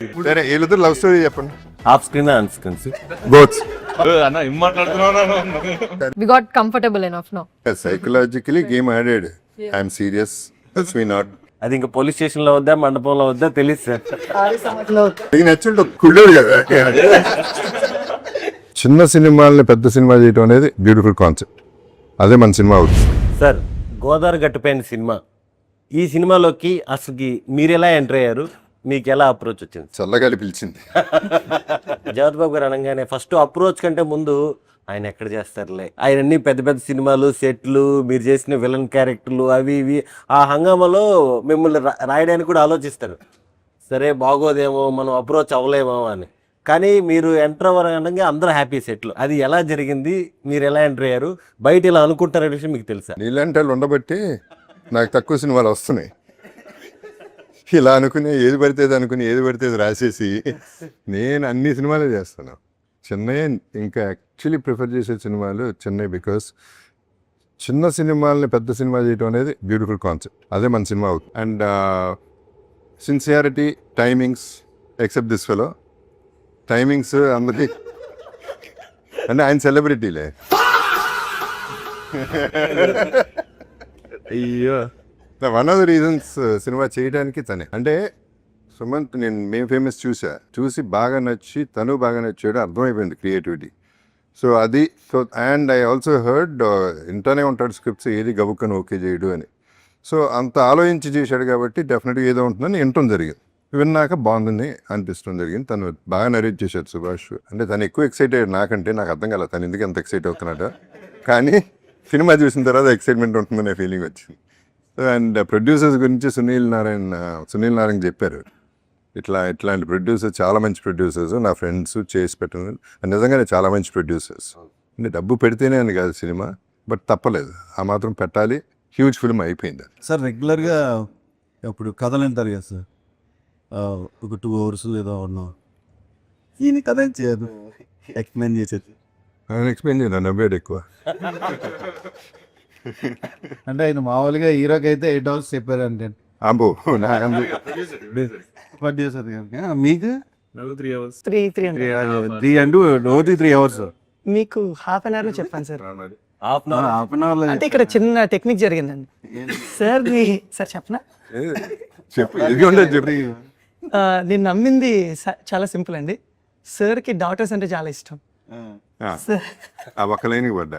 సరే వీళ్ళతో love story చెప్పండి. Off screen on screen both. We got comfortable enough now. Psychologically game ఆడాడు. I'm serious, we not. అది ఇంకా పోలీస్ స్టేషన్ లో వద్దా మండపంలో వద్దా తెలియదు సార్. నీకు నచ్చుంటే కుళ్ళోడు కదా. చిన్న సినిమాలని పెద్ద సినిమా చేయడం అనేది బ్యూటిఫుల్ కాన్సెప్ట్. అదే మన సినిమా అవుతుంది సార్. గోదావరి గట్టుపైన సినిమా, ఈ సినిమాలోకి అసలుకి మీరు ఎలా ఎంటర్ అయ్యారు, మీకు ఎలా అప్రోచ్ వచ్చింది? చల్లగాలి పిలిచింది. జగత్ బాబు గారు అనగానే ఫస్ట్ అప్రోచ్ కంటే ముందు ఆయన ఎక్కడ చేస్తారులే, ఆయన అన్ని పెద్ద పెద్ద సినిమాలు, సెట్లు, మీరు చేసిన విలన్ క్యారెక్టర్లు అవి ఇవి, ఆ హంగామాలో మిమ్మల్ని రాయడానికి కూడా ఆలోచిస్తారు. సరే బాగోదేమో, మనం అప్రోచ్ అవ్వలేమో అని. కానీ మీరు ఎంటర్ అవ్వగానే అందరూ హ్యాపీ సెట్లు. అది ఎలా జరిగింది, మీరు ఎలా ఎంటర్ అయ్యారు, బయట ఇలా అనుకుంటారనే విషయం మీకు తెలుసా? నీలాంటి వాళ్ళు ఉండబట్టి నాకు తక్కువ సినిమాలు వస్తున్నాయి. ఇలా అనుకుని ఏది పడితే అది రాసేసి నేను అన్ని సినిమాలే చేస్తాను. చెన్నై ఇంకా యాక్చువల్లీ ప్రిఫర్ చేసే సినిమాలు చెన్నై, బికాస్ చిన్న సినిమాలని పెద్ద సినిమా చేయడం అనేది బ్యూటిఫుల్ కాన్సెప్ట్. అదే మన సినిమా అవుతుంది. And sincerity, timings, except this fellow. Timings అందరి అంటే ఆయన సెలబ్రిటీలే. అయ్యో, one of the reasons cinema చేయడానికి తనే. అంటే సుమంత్ మేము ఫేమస్ చూసి బాగా నచ్చి తను బాగా నచ్చాడు, అర్థమైపోయింది క్రియేటివిటీ. సో అది. So and I also heard ఇంటనే ఉంటాడు స్క్రిప్ట్స్, ఏది గబుక్కను ఓకే చేయడు అని. సో అంత ఆలోచించి చేశాడు కాబట్టి డెఫినెట్గా ఏదో ఉంటుందని వినటం జరిగింది. విన్నాక బాగుందని అనిపిస్తుంది జరిగింది. తను బాగా నరేట్ చేశాడు సుభాష్. అంటే తను ఎక్కువ ఎక్సైట్ అయ్యాడు నాకంటే. నాకు అర్థం కాలేదు తను ఎందుకు ఎంత ఎక్సైట్ అవుతున్నాడు. కానీ సినిమా చూసిన తర్వాత ఎక్సైట్మెంట్ ఉంటుందనే ఫీలింగ్ వచ్చింది. అండ్ ప్రొడ్యూసర్స్ గురించి సునీల్ నారాయణ చెప్పారు, ఇట్లాంటి ప్రొడ్యూసర్స్ చాలా మంచి ప్రొడ్యూసర్స్, నా ఫ్రెండ్స్ చేసి పెట్టిన నిజంగానే చాలా మంచి ప్రొడ్యూసర్స్. అంటే డబ్బు పెడితేనే అని కాదు సినిమా, బట్ తప్పలేదు, ఆ మాత్రం పెట్టాలి. హ్యూజ్ ఫిల్మ్ అయిపోయింది సార్. రెగ్యులర్గా ఇప్పుడు కథలు వింటారు కదా సార్, ఒక 2 hours ఏదో ఉన్నాం. ఈయన కథ ఏం చేయదు, ఎక్స్ప్లెయిన్ చేసేది. ఆయన ఎక్స్ప్లెయిన్ చేయను, నవ్వాడు ఎక్కువ. అంటే ఆయన మామూలుగా హీరోకి అయితే 8 hours చెప్పారు అంటే అబ్బో మీకు 3 hours. మీకు హాఫ్ అన్ అవర్లో చెప్పాను సార్. హాఫ్ అన్ అవర్లో అంటే ఇక్కడ చిన్న టెక్నిక్ జరిగిందండి సార్. సార్ చెప్పనా? చెప్పు, ఇది ఉండదు చెప్పు. నేను నమ్మింది చాలా సింపుల్ అండి. సార్కి డాటర్స్ అంటే చాలా ఇష్టం. ఆ ఒక్క లైన్కి పడ్డా.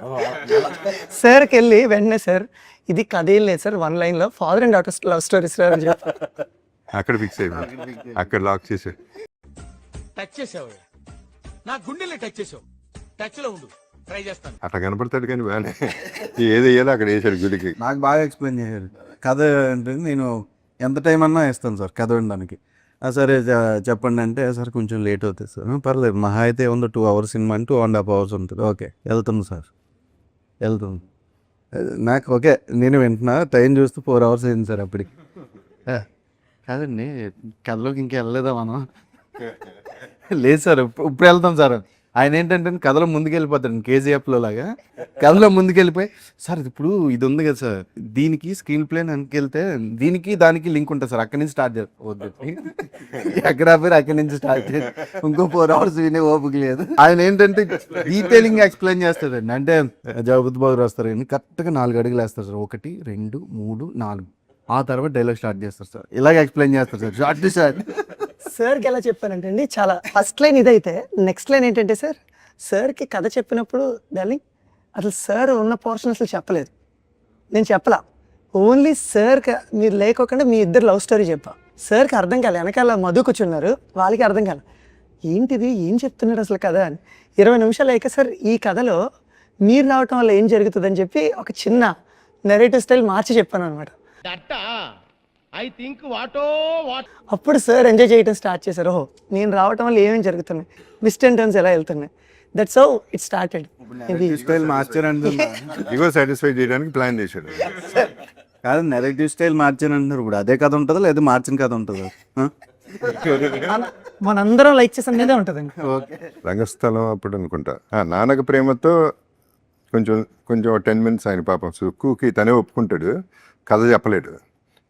సార్కి వెళ్ళి వెంటనే సార్ ఇది కథ ఏం లేదు సార్, 1 line లో father and daughter love story sir అని చెప్పి అక్కడ ఫిక్స్ అయిపోయింది, అక్కడ లాక్ చేసాడు. టచ్ చేసావు, నా గుండెల్ని టచ్ చేసావు. టచ్ లో ఉండు, ట్రై చేస్తాను. అట్లా కనపడతాడు కానీ బాగానే ఏది వేయాలో అక్కడ వేసాడు గుడికి. నాకు బాగా ఎక్స్ప్లెయిన్ చేశారు. కథ అంటే నేను ఎంత టైం అన్నా ఇస్తాను సార్ కథ వినడానికి. సరే చెప్పండి అంటే, సార్ కొంచెం లేట్ అవుతుంది సార్. పర్లేదు, మహా అయితే ఉంది 2 hours సినిమా అంటే 2.5 hours ఉంటుంది. ఓకే వెళ్తుంది సార్, వెళ్తుంది. నాకు ఓకే, నేను వింటున్నా. టైం చూస్తే 4 hours అయింది సార్ అప్పటికి. కాదండి కథలోకి ఇంకా వెళ్ళలేదా మనం? లేదు సార్, ఇప్పుడు వెళ్తాం సార్. ఆయన ఏంటంటే కథలో ముందుకెళ్ళిపోతాడు, KGFలో లాగా కథలో ముందుకెళ్ళిపోయి, సార్ ఇప్పుడు ఇది ఉంది కదా సార్, దీనికి స్క్రీన్ ప్లే వెళ్తే దీనికి దానికి లింక్ ఉంటుంది సార్, అక్కడి నుంచి స్టార్ట్ చేస్తారు. ఎక్కడ పేరు అక్కడి నుంచి స్టార్ట్ చేసి ఇంకో 4 hours వినే ఓపిక లేదు. ఆయన ఏంటంటే డీటెయిలింగ్ ఎక్స్ప్లెయిన్ చేస్తాడండి. అంటే జగపతి బాబు వస్తారండి, కరెక్ట్గా 4 అడుగులు వేస్తారు సార్. 1 2 3 4, ఆ తర్వాత డైలాగ్ స్టార్ట్ చేస్తారు సార్. ఇలాగ ఎక్స్ప్లెయిన్ చేస్తారు సార్, షార్ట్ టు షార్ట్. సార్కి ఎలా చెప్పానంటే అండి, చాలా ఫస్ట్ లైన్ ఇదైతే, నెక్స్ట్ లైన్ ఏంటంటే సార్, సార్కి కథ చెప్పినప్పుడు డార్లింగ్ అసలు సార్ ఉన్న పోర్షన్ అసలు చెప్పలేదు, నేను చెప్పలా. ఓన్లీ సార్కి మీరు లేకోకుండా మీ ఇద్దరు లవ్ స్టోరీ చెప్పా. సార్కి అర్థం కాలే, వెనకాల మధు కూర్చున్నారు, వాళ్ళకి అర్థం కాలే ఏంటిది ఏం చెప్తున్నాడు అసలు కథ అని. 20 నిమిషాలు అయ్యాక సార్ ఈ కథలో మీరు రావటం వల్ల ఏం జరుగుతుందని చెప్పి ఒక చిన్న నెరేటివ్ స్టైల్ మార్చి చెప్పాను అనమాట. అప్పుడు సార్ ఎంజాయ్ చేయడం స్టార్ట్ చేశారు. ఓహో నేను రావటం వల్ల ఏమేమి జరుగుతున్నాయి, ట్విస్ట్ అండ్ టర్న్స్ ఎలా వెళ్తున్నాయి. That's how it started. Style మార్చారు అంటున్నా, ఇగో సాటిస్ఫై చేయడానికి ప్లాన్ చేశాడు. కాదు నెరేటివ్ స్టైల్ మార్చాను అంటున్నారు. ఇప్పుడు అదే కథ ఉంటుందా లేదా మార్చిన కథ ఉంటుందా? మనందరం లైక్ చేసేదే ఉంటుందండి. రంగస్థలం అప్పుడు అనుకుంటా, నాన్నక ప్రేమతో కొంచెం 10 minutes ఆయన పాపం సుక్కుకి తనే ఒప్పుకుంటాడు, కథ చెప్పలేడు.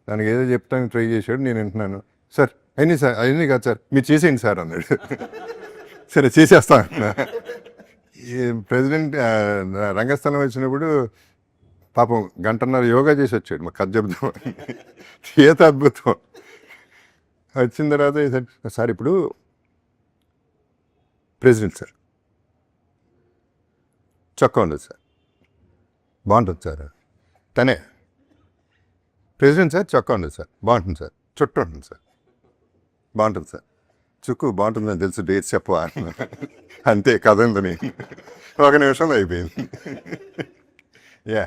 దానికి ఏదో చెప్తాను ట్రై చేశాడు. నేను వింటున్నాను, సార్ అయినా సార్ అయినా కాదు సార్ మీరు చేసేయండి సార్ అన్నాడు. సరే చేసేస్తా అన్నా. ఈ ప్రెసిడెంట్ రంగస్థలం వచ్చినప్పుడు పాపం గంటన్నర యోగా చేసి వచ్చాడు, మా కథ చెప్దాం. చేత అద్భుతం. వచ్చిన తర్వాత సార్ ఇప్పుడు ప్రెసిడెంట్ సార్ చొక్కా ఉండదు సార్, బాగుంటుంది సార్. తనే ప్రెసిడెంట్ సార్, చొక్కా ఉండదు సార్, బాగుంటుంది సార్. చుట్టూ ఉంటుంది సార్, బాగుంటుంది సార్. చుక్కు బాగుంటుందని తెలుసు, డేట్ చెప్పవా అన్నా. అంతే కథ ఉందని 1 నిమిషంలో అయిపోయింది. యా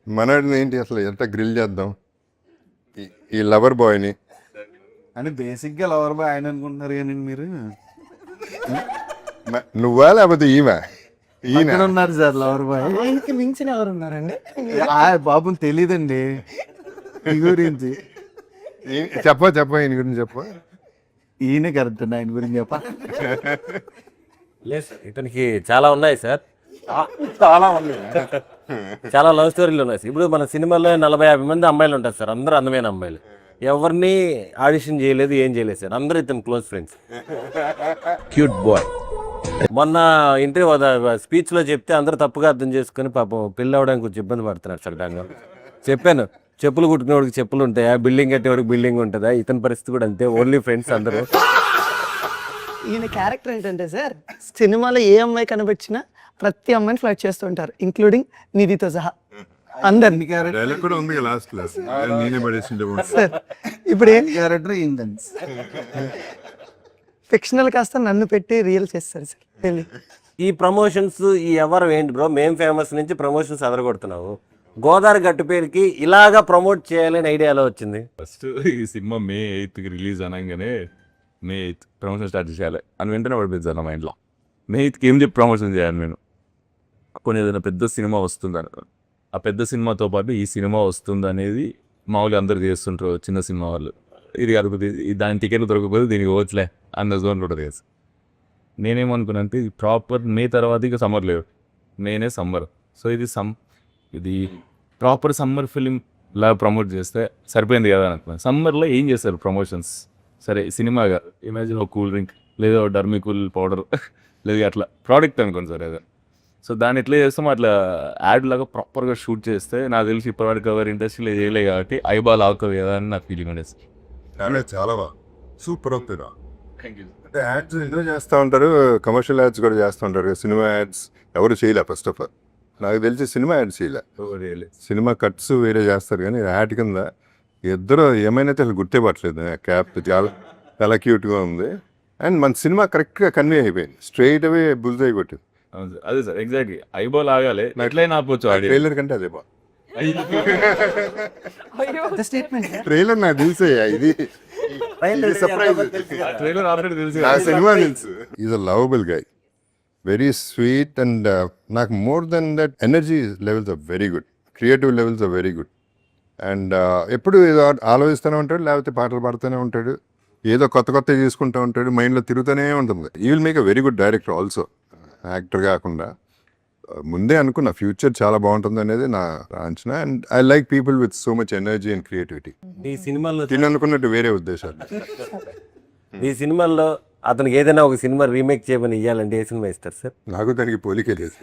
మనడిని ఏంటి అసలు ఎంత గ్రిల్ చేద్దాం ఈ లవర్ బాయ్ని. అని బేసిక్గా లవర్ బాయ్ ఆయన అనుకుంటున్నారు కానీ మీరు నువ్వా లేకపోతే ఈమె? ఈయన ఇక్కడ ఉన్నారు సార్ లవర్ బాయ్. ఆయనకి మించిన ఎవరు ఉన్నారండి? బాబు తెలీదండి ఈ గురించి. చెప్ప ఈయన గురించి చెప్ప. ఈయన కరెక్ట్ అండి ఆయన గురించి చెప్ప. లేదు సార్, ఇతనికి చాలా ఉన్నాయి సార్, చాలా ఉన్నాయి. చాలా లవ్ స్టోరీలు ఉన్నాయి సార్. ఇప్పుడు మన సినిమాలో 40-50 మంది అమ్మాయిలు ఉంటారు సార్, అందరూ అందమైన అమ్మాయిలు. ఎవరిని ఆడిషన్ చేయలేదు, ఏం చేయలేదు సార్, అందరూ ఇతను క్లోజ్ ఫ్రెండ్స్. Cute boy. మొన్న ఇంటర్వ్యూ స్పీచ్లో చెప్తే అందరూ తప్పుగా అర్థం చేసుకుని పాపం పెళ్ళి అవ్వడానికి కొంచెం ఇబ్బంది పడుతున్నారు సార్. దానిలో చెప్పాను, చెప్పులు కుట్టుకునేవాడికి చెప్పులు ఉంటాయా, బిల్డింగ్ కట్టేవాడికి బిల్డింగ్ ఉంటుందా, ఇతని పరిస్థితి కూడా అంతే, ఓన్లీ ఫ్రెండ్స్ అందరూ. ఈయన క్యారెక్టర్ ఏంటంటే సార్, సినిమాలో ఏ అమ్మాయి కనిపించినా ప్రతి అమ్మాయిని ఫ్లైట్ చేస్తూ ఉంటారు, ఇంక్లూడింగ్ నిధితో సహా అందరిని. డైలాగ్ కూడా ఉంది లాస్ట్ క్లాస్, నేనే పడేసిండే. సార్ ఇప్పుడు ఏం క్యారెక్టర్ ఏంటండి ఫిక్షనల్ కాస్త నన్ను పెట్టి రియల్ చేస్తారు సార్ పెళ్ళి. ఈ ప్రమోషన్స్ ఈ ఎవరు ఏంటి బ్రో, మేం ఫేమస్ నుంచి ప్రమోషన్స్ అదరగొడుతున్నావు. గోదావరి గట్టు పేరుకి ఇలాగా ప్రమోట్ చేయాలని ఐడియా ఎలా వచ్చింది? ఫస్ట్ ఈ సినిమా May 8th రిలీజ్ అనగానే May 8th ప్రమోషన్ స్టార్ట్ చేయాలి అని వెంటనే పడిపోయింది నా మైండ్లో. May 8th ఏం చెప్పి ప్రమోషన్ చేయాలి నేను, కొన్ని ఏదైనా పెద్ద సినిమా వస్తుందని, ఆ పెద్ద సినిమాతో పాటు ఈ సినిమా వస్తుంది అనేది మామూలుగా అందరు చేస్తుంటారు చిన్న సినిమా వాళ్ళు. ఇది కలుగుతుంది, దాని టికెట్లు దొరకకపోతే దీనికి పోవచ్చులే అన్న జోన్ ఉంటుంది కదా. నేనేమనుకున్నా అంటే ఇది ప్రాపర్ మే తర్వాత ఇక సమ్మర్ లేవు, మేనే సమ్మర్. సో ఇది ప్రాపర్ సమ్మర్ ఫిలిం లా ప్రమోట్ చేస్తే సరిపోయింది కదా అనుకున్నాను. సమ్మర్లో ఏం చేస్తారు ప్రమోషన్స్? సరే సినిమాగా ఇమాజిన్ ఒక కూల్ డ్రింక్ లేదా డర్మికూల్ పౌడర్ లేదా అట్లా ప్రోడక్ట్ అనుకోండి సార్ ఏదో. సో దాన్ని ఎట్లా చేస్తాం అట్లా యాడ్ లాగా ప్రాపర్గా షూట్ చేస్తే నాకు తెలిసి ఇప్పటివరకు కవర్ ఇండస్ట్రీలో చేయలేదు కాబట్టి ఐబాల్ ఆవుకోవు కదా అని నాకు ఫీలింగ్ ఉండేది. చాలా బాగా సూపర్ అవుతుంది. అంటే యాడ్స్ ఎందుకు చేస్తూ ఉంటారు, కమర్షియల్ యాడ్స్ కూడా చేస్తూ ఉంటారు. సినిమా యాడ్స్ ఎవరు చేయలే, ఫస్ట్ ఆఫ్ ఆల్ నాకు తెలిసి సినిమా యాడ్స్ చేయలే. సినిమా కట్స్ వేరే చేస్తారు కానీ యాడ్ కింద ఇద్దరు ఏమైనా అసలు గుర్తే పట్టలేదు. క్యాప్ చాలా చాలా క్యూట్గా ఉంది అండ్ మన సినిమా కరెక్ట్గా కన్వే అయిపోయింది, స్ట్రైట్ అవే బుల్స్ అయి కొట్టింది. అవును సార్, అదే సార్ ఎగ్జాక్ట్లీ ఐబాల్ ఆగాలి ఎట్లయినా ఆపొచ్చు. ట్రైలర్ కంటే అదే బా, స్టేట్మెంట్ ట్రైలర్ నాకు తెలిసయ్యా, ఇది సర్ప్రైజ్. ట్రైలర్ ఆల్రెడీ తెలుసు. నా సినిమా తెలుసు. Is a lovable guy, very sweet and నాకు more than that energy levels are very good, creative levels are very good. And ఎప్పుడు ఏదో ఆలోచిస్తూనే ఉంటాడు, లేకపోతే పాటలు పాడుతూనే ఉంటాడు, ఏదో కొత్త చేసుకుంటూ ఉంటాడు, మైండ్లో తిరుగుతూనే ఉంటుంది. ఈ will make a very good director also, actor కాకుండా. ముందే అనుకున్న ఫ్యూచర్ చాలా బాగుంటుంది అనేది నా అంచనా. And I like people with so much energy and creativity. ఈ సినిమాల్లో తిననుకున్నట్టు వేరే ఉద్దేశాలు. ఈ సినిమాల్లో అతనికి ఏదైనా ఒక సినిమా రీమేక్ చేయమని ఇవ్వాలంటే ఏ సినిమా ఇస్తారు సార్? నాకు దానికి పోలికే లేదు.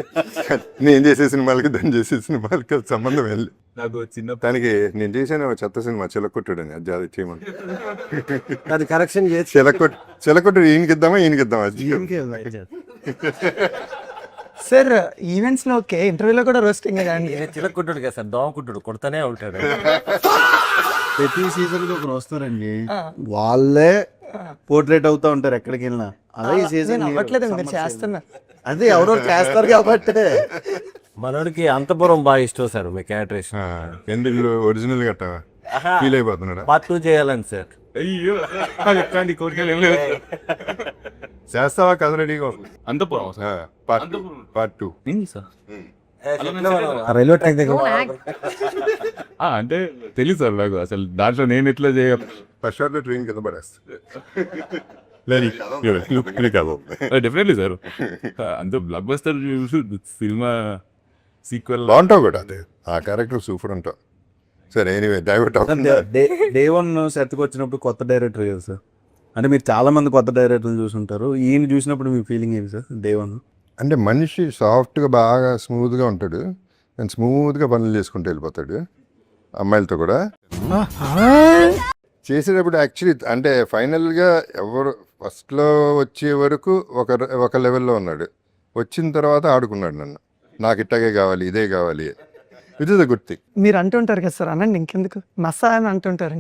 నేను చేసే సినిమాలకి దాన్ని చేసే సినిమాలకి సంబంధం వెళ్ళి నాకు చిన్న దానికి నేను చేశాను ఒక చెత్త సినిమా చిలకొట్టుడు అని, అది అది చేయమని. అది కరెక్షన్ చేసి చిలకొట్టుడు ఈయనకిద్దామా అది సార్ ఈవెంట్స్ లో ఓకే, ఇంటర్వ్యూలో కూడా రోస్టింగ్ కానీ చిలక్కుంటాడు కదా సార్, దోమ కుట్టుడు కొడతానే ఉంటాడు. ప్రతి సీజన్ ఒకరు వస్తారండి, వాళ్ళే పోర్ట్రేట్ అవుతా ఉంటారు ఎక్కడికి వెళ్ళినా. అదే ఈ సీజన్ అవ్వట్లేదండి, మీరు చేస్తున్నారు. అదే ఎవరో చేస్తారు కాబట్టి. మనోడికి అంతపురం బాగా ఇష్టం సార్ మీ క్యారెక్టరేషన్. ఎందుకు ఒరిజినల్ గట్ట ఫీల్ అయిపోతున్నాడు. పార్ట్ 2 చేయాలని సార్. అయ్యో ఎట్లాంటి కోరికలు ఏం లేదు. చేస్తావా కథ రెడీగా? అంతపురం పార్ట్ 2 ఏంది సార్? రైల్వే ట్రాక్ దగ్గర అంటే తెలియదు సార్ నాకు అసలు దాంట్లో నేను ఎట్లా చేయాలి. ఫస్ట్ షాట్ లో ట్రైన్ కింద పడేస్తా. డెఫినెట్లీ సార్, అంత బ్లాక్ బస్టర్ సినిమా సీక్వెల్ బాగుంటావు కూడా, అదే ఆ క్యారెక్టర్ సూపర్ ఉంటావు. సరే ఎనీవే డైవర్ట్ అవుతుంది. డే 1 సెట్కి వచ్చినప్పుడు కొత్త డైరెక్టర్ కదా సార్, అంటే మీరు చాలా మంది కొత్త డైరెక్టర్లు చూసుంటారు, ఈయన చూసినప్పుడు మీ ఫీలింగ్ ఏంటి సార్ డే వన్? అంటే మనిషి సాఫ్ట్గా బాగా స్మూత్గా ఉంటాడు అండ్ స్మూత్గా పనులు చేసుకుంటూ వెళ్ళిపోతాడు అమ్మాయిలతో కూడా. చేసేటప్పుడు యాక్చువల్లీ అంటే ఫైనల్గా ఎవరు ఫస్ట్లో వచ్చే వరకు ఒక లెవెల్లో ఉన్నాడు, వచ్చిన తర్వాత ఆడుకున్నాడు నన్ను, నాకు ఇట్టగే కావాలి ఇదే కావాలి, it is a good thing. మీరు అంటుంటారు కదా సార్, అనండి ఇంకెందుకు మసా అని అంటుంటారు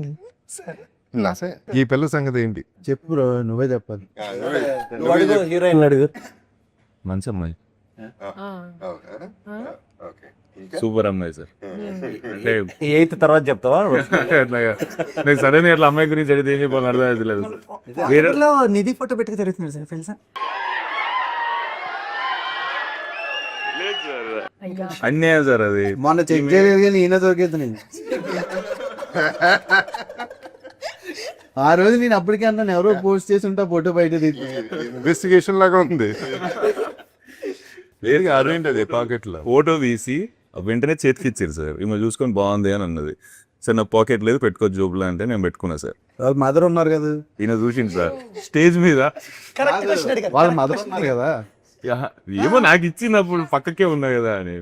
సార్. నాసే ఈ పిల్ల సంగతి ఏంటి? చెప్పు బ్రో, నువ్వే చెప్పాలి. హీరోయిన్ అడుగు. మంచి అమ్మాయి, Ah. సూపర్ అమ్మాయి సార్. అంటే 8th తర్వాత చెప్తావా? నేను సడన్ అట్లా అమ్మాయి గురించి అడిగితే ఏం చెప్పాలని అర్థం అవుతలేదు సార్. వేరే నిధి ఫోటో పెట్టుకు తిరుగుతున్నారు సార్ తెలుసా? అన్యాయం సార్ అది. మొన్న చెక్ చేయలేదు కానీ ఈయన దొరికేది నేను. ఆ రోజు నేను అప్పటికే అన్నాను, ఎవరో పోస్ట్ చేసి ఉంటా ఫోటో బయట ఇన్వెస్టిగేషన్ లాగా ఉంది. వేరే అదేంటది పాకెట్లో ఫోటో తీసి వెంటనే చేతికి ఇచ్చారు సార్, ఈమె చూసుకొని బాగుంది అని అన్నది. సార్ నా పాకెట్ లేదు పెట్టుకోవచ్చు జోబులో అంటే నేను పెట్టుకున్నా సార్. వాళ్ళ మదర్ ఉన్నారు కదా, ఈయన చూసింది సార్ స్టేజ్ మీద. వాళ్ళ మదర్ ఉన్నారు కదా, యా, ఏమో నాకు ఇచ్చినప్పుడు పక్కకే ఉన్నా కదా అని.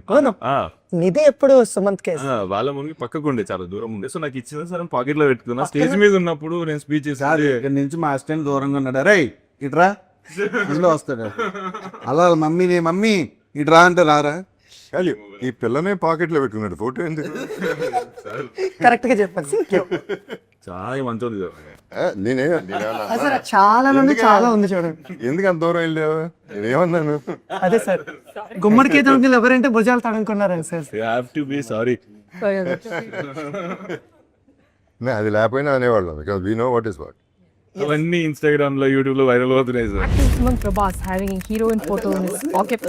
నిధి ఎప్పుడు సుమంత్ కేసు వాళ్ళ ముందు పక్కకు ఉండే, చాలా దూరం ఉండే. సో నాకు ఇచ్చిన సార్ పాకెట్ లో పెట్టుకున్నా. స్టేజ్ మీద ఉన్నప్పుడు నేను స్పీచ్ సార్ చేసి ఇక్కడ నుంచి మా అసిస్టెంట్ దూరంగా ఉన్నాడు, రే ఇట్రా ఇంట్లో వస్తాడు. అలా వాళ్ళ మమ్మీ ఇట్రా అంటే రారా. ఈ పిల్లనే పాకెట్లో పెట్టుకున్నాడు, ఫోటో ఎందుకు? కరెక్ట్ గా చెప్పాలి చాలా మంచిది సార్. సార్. చాలా మంది చాలా ఉంది చూడండి. ఎందుకు అంత దూరం వెళ్ళావు? నేనేమన్నాను? అదే సార్, గుమ్మడికి ఎవరంటే భుజాలు తడుముకున్నారని sir. Have to be sorry. అది లేకపోయినా అనేవాళ్ళం, because we know what is what. అవన్నీ ఇన్స్టాగ్రామ్ లో యూట్యూబ్ లో వైరల్ అవుతున్నాయి sir. Suman Prabhas having a heroine photo in his pocket.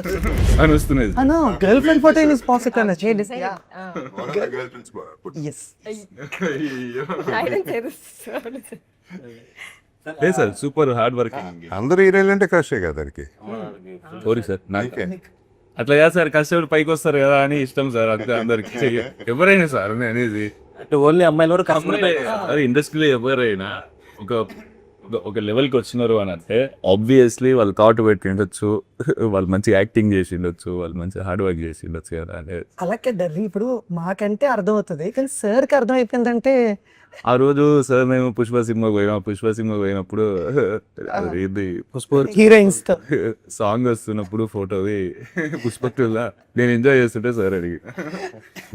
అని వస్తున్నాయి. Girl friend photo in his pocket అన్నది. They decided. Yes. I didn't say this. లేదు sir, super hard working. అందరు హీరోయిన్లు అంటే క్రషే కదా దానికి. సారీ సార్, నాకే అట్లా కాదు సార్, కష్టపడి పైకి వస్తారు కదా అని ఇష్టం సార్, అంతే అందరికి. ఎవరైనా సార్ అనేది అంటే ఓన్లీ అమ్మాయిల వరకు కష్టపడతాయి. అదే ఇండస్ట్రీలో ఎవరైనా ఒక లెవెల్కి వచ్చినారు అని అంటే ఆబ్వియస్లీ వాళ్ళు థాట్ పెట్టి ఉండొచ్చు, వాళ్ళు మంచి యాక్టింగ్ చేసి ఉండొచ్చు, వాళ్ళు మంచి హార్డ్ వర్క్ చేసి ఉండొచ్చు కదా అనేది. అలాగే డర్రీ ఇప్పుడు మాకంటే అర్థం అవుతుంది, కానీ సార్కి అర్థం అయిపోయిందంటే. ఆ రోజు సార్ మేము పుష్ప సినిమాకి పోయినప్పుడు ఇది హీరోయిన్స్ తో సాంగ్ వస్తున్నప్పుడు ఫోటోది పుష్పక్లా నేను ఎంజాయ్ చేస్తుంటే సార్ అడిగి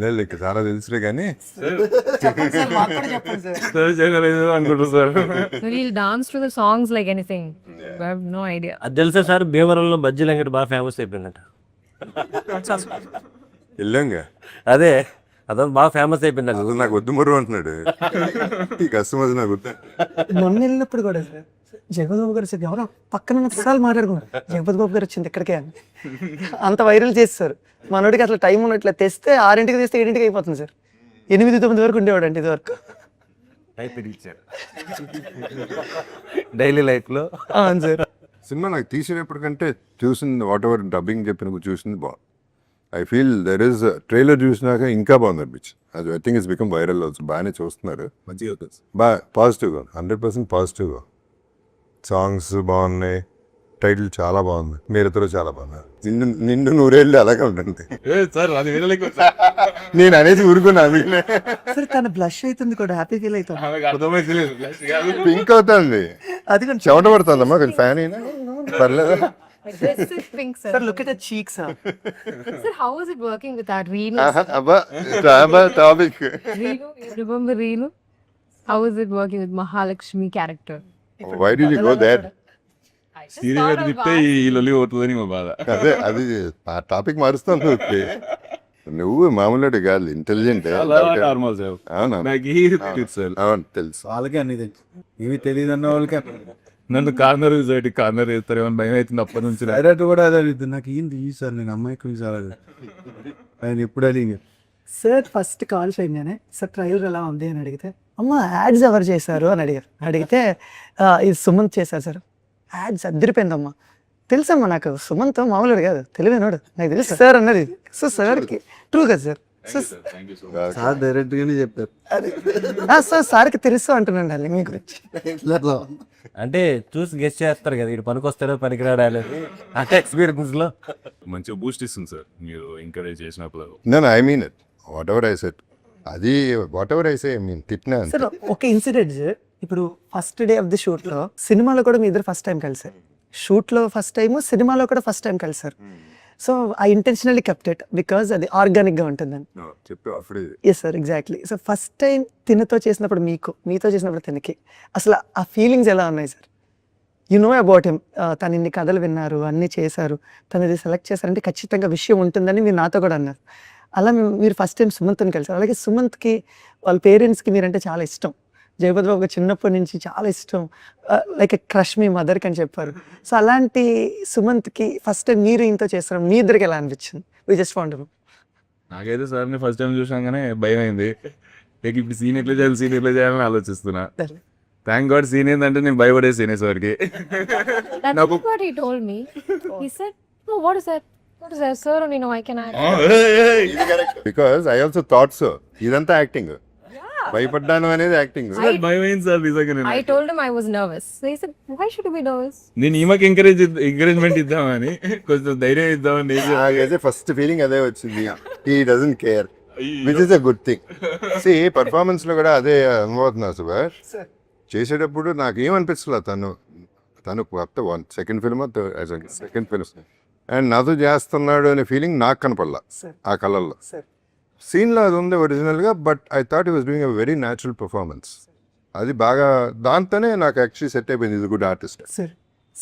లేదు చాలా తెలుసులే కానీ సార్ చేయలేదు అనుకుంటారు sir. We'll dance to the songs like anything. I have no idea. అది తెలుసా సార్, భీమవరంలో బజ్జీ లంగటి బాగా ఫేమస్ అయిపోయిందంట. వెళ్ళాంగా, అదే అదొక బాగా ఫేమస్ అయిపోయింది. అసలు నాకు వద్దు మరు అంటున్నాడు ఈ కస్టమర్స్, నాకు వద్దు. మొన్న వెళ్ళినప్పుడు కూడా సార్ జగపతి బాబు గారు వచ్చి ఎవరో పక్కన సార్లు మాట్లాడుకున్నారు, జగపతి బాబు గారు వచ్చింది ఇక్కడికే అని. అంత వైరల్ చేస్తారు. మనోడికి అసలు టైం ఉన్నట్లే, తెస్తే 6ంటికి తెస్తే 7ంటికి అయిపోతుంది సార్. 8-9 వరకు ఉండేవాడు అండి ఇది వరకు. డైలీ లైఫ్ లో. అవును సార్. సినిమా నాకు తీసేటప్పటికంటే చూసింది, వాట్ ఎవర్ డబ్బింగ్ చెప్పిన చూసింది బాగుంది. I feel there is trailer చూసినాక ఇంకా బాగుంది అనిపించి. అది I think it's become viral also. బాగానే చూస్తున్నారు, మంచిగా అవుతుంది బాగా పాజిటివ్గా 100% పాజిటివ్గా. సాంగ్స్ బాగున్నాయి, టైటిల్ చాలా బాగుంది, మీరిద్దరూ చాలా బాగున్నారు. నిండు నూరేళ్ళు అలాగే ఉంటుంది సార్. అది నేను అనేది ఊరుకున్నా, సార్ తన బ్లష్ అవుతుంది కూడా, హ్యాపీ ఫీల్ అవుతుంది, పింక్ అవుతుంది. అది కూడా చెమట పడుతుందమ్మా, కొంచెం ఫ్యాన్ అయినా పర్లేదా? This is pink, sir. Sir look at the cheeks. Sir, how is it working with our Reenu? అబ్బా topic. Reenu, you remember Reenu? How is it working with Mahalakshmi character? Why do you go there? I just serial thought of తిప్తే ఈ లొల్లి పోతుందని మా బాధ. అదే అది ఆ టాపిక్ మారుస్తాను. నువ్వు మామూలు కాదు, ఇంటెలిజెంట్. నార్మల్ సార్, అవునా? నాకు సార్ అవును తెలుసు. వాళ్ళకే అన్ని తెలుసు, ఇవి తెలియదు అన్న వాళ్ళకే. నన్ను కార్నర్ వేస్తారు ఏమని భయం అవుతుంది అప్పటి నుంచి. డైరెక్ట్ కూడా అదే అడుగుతుంది, నాకు ఏంది సార్, నేను అమ్మాయికి సార్ ఆయన ఎప్పుడు అడిగి. సార్ ఫస్ట్ కాల్ చేయగానే సార్ ట్రైలర్ ఎలా ఉంది అని అడిగితే, అమ్మ యాడ్స్ ఎవరు చేశారు అని అడిగితే ఇది సుమంత్ చేశారు సార్. యాడ్స్ అద్దరిపోయిందమ్మా. తెలుసమ్మా నాకు సుమంత్ మామూలుడు కాదు, తెలివైనోడు, నాకు తెలుసు సార్ అన్నది. సో సార్కి ట్రూ కదా సార్, సార్ డైరెక్ట్ గానే చెప్పారు. సార్ సార్కి తెలుసు అంటున్నాను డార్లింగ్ మీ గురించి. అంటే చూసి గెస్ట్ చేస్తారు కదా ఇటు పనికొస్తారో పనికిరాడా అనేది అంటే ఎక్స్పీరియన్స్ లో మంచిగా బూస్ట్ ఇస్తుంది సార్ మీరు ఎంకరేజ్ చేసినప్పుడు. నేను I mean it whatever I set అది whatever I say I mean తిట్టినా అంతే. సార్ ఒక ఇన్సిడెంట్ సార్, ఇప్పుడు ఫస్ట్ డే ఆఫ్ ది షూట్లో సినిమాలో కూడా మీ ఇద్దరు ఫస్ట్ టైం కలిసారు, షూట్లో ఫస్ట్ టైం, సినిమాలో కూడా ఫస్ట్ టైం కలిసారు. So I intentionally kept it because అది ఆర్గానిక్గా ఉంటుందని. చెప్పు అప్పుడే yes sir, exactly. So first time తినతో చేసినప్పుడు మీతో చేసినప్పుడు తినకి అసలు ఆ ఫీలింగ్స్ ఎలా ఉన్నాయి sir? You know about him, తను ఇన్ని కథలు విన్నారు, అన్నీ చేశారు, తను ఇది సెలెక్ట్ చేశారంటే ఖచ్చితంగా విషయం ఉంటుందని మీరు నాతో కూడా అన్నారు. అలా మీరు ఫస్ట్ టైం సుమంత్ని కలిసారు. అలాగే సుమంత్కి వాళ్ళ పేరెంట్స్కి మీరంటే చాలా ఇష్టం. జగపతి బాబు చిన్నప్పటి నుంచి చాలా ఇష్టం, లైక్ ఎ క్రష్ మీ మదర్కి అని చెప్పారు. సో అలాంటి సుమంత్కి ఫస్ట్ టైం మీరు ఇంతో చేస్తారు, మీ ఇద్దరికి ఎలా అనిపించింది? We just want to know. నాకైతే సార్ని ఫస్ట్ టైం చూసాగానే భయం అయింది. ఇప్పుడు సీన్ ఎట్లా చేయాలని ఆలోచిస్తున్నా. థ్యాంక్ గాడ్ సీన్ ఏంటంటే నేను భయపడే సీన్ సార్కి. That's what he told me. He said, "No, what is that? What is that, sir? Only know I can act." Because I also thought so ఇదంతా యాక్టింగ్, భయపడ్డాను అనేది యాక్టింగ్. భయం అయింది sir నిజంగా. I told him I was nervous. So he said, "Why should you be nervous?" నేను ఈమెకి encouragement ఇద్దామని కొంచెం ధైర్యం ఇద్దామని నాకైతే ఫస్ట్ ఫీలింగ్ అదే వచ్చింది, he doesn't care, which is a good thing. సి పర్ఫార్మెన్స్ లో కూడా అదే అనుభవతున్నా సుభాష్. చేసేటప్పుడు నాకు ఏమనిపించలేదు, తను కొత్త సెకండ్ ఫిల్మ్ అండ్ నాతో చేస్తున్నాడు అనే ఫీలింగ్ నాకు కనపడలా ఆ కళల్లో. సీన్లో అది ఉంది ఒరిజినల్గా, but I thought he was doing a very natural performance. అది బాగా దాంతోనే నాకు యాక్చువల్లీ సెట్ అయిపోయింది, ఇది good artist. Sir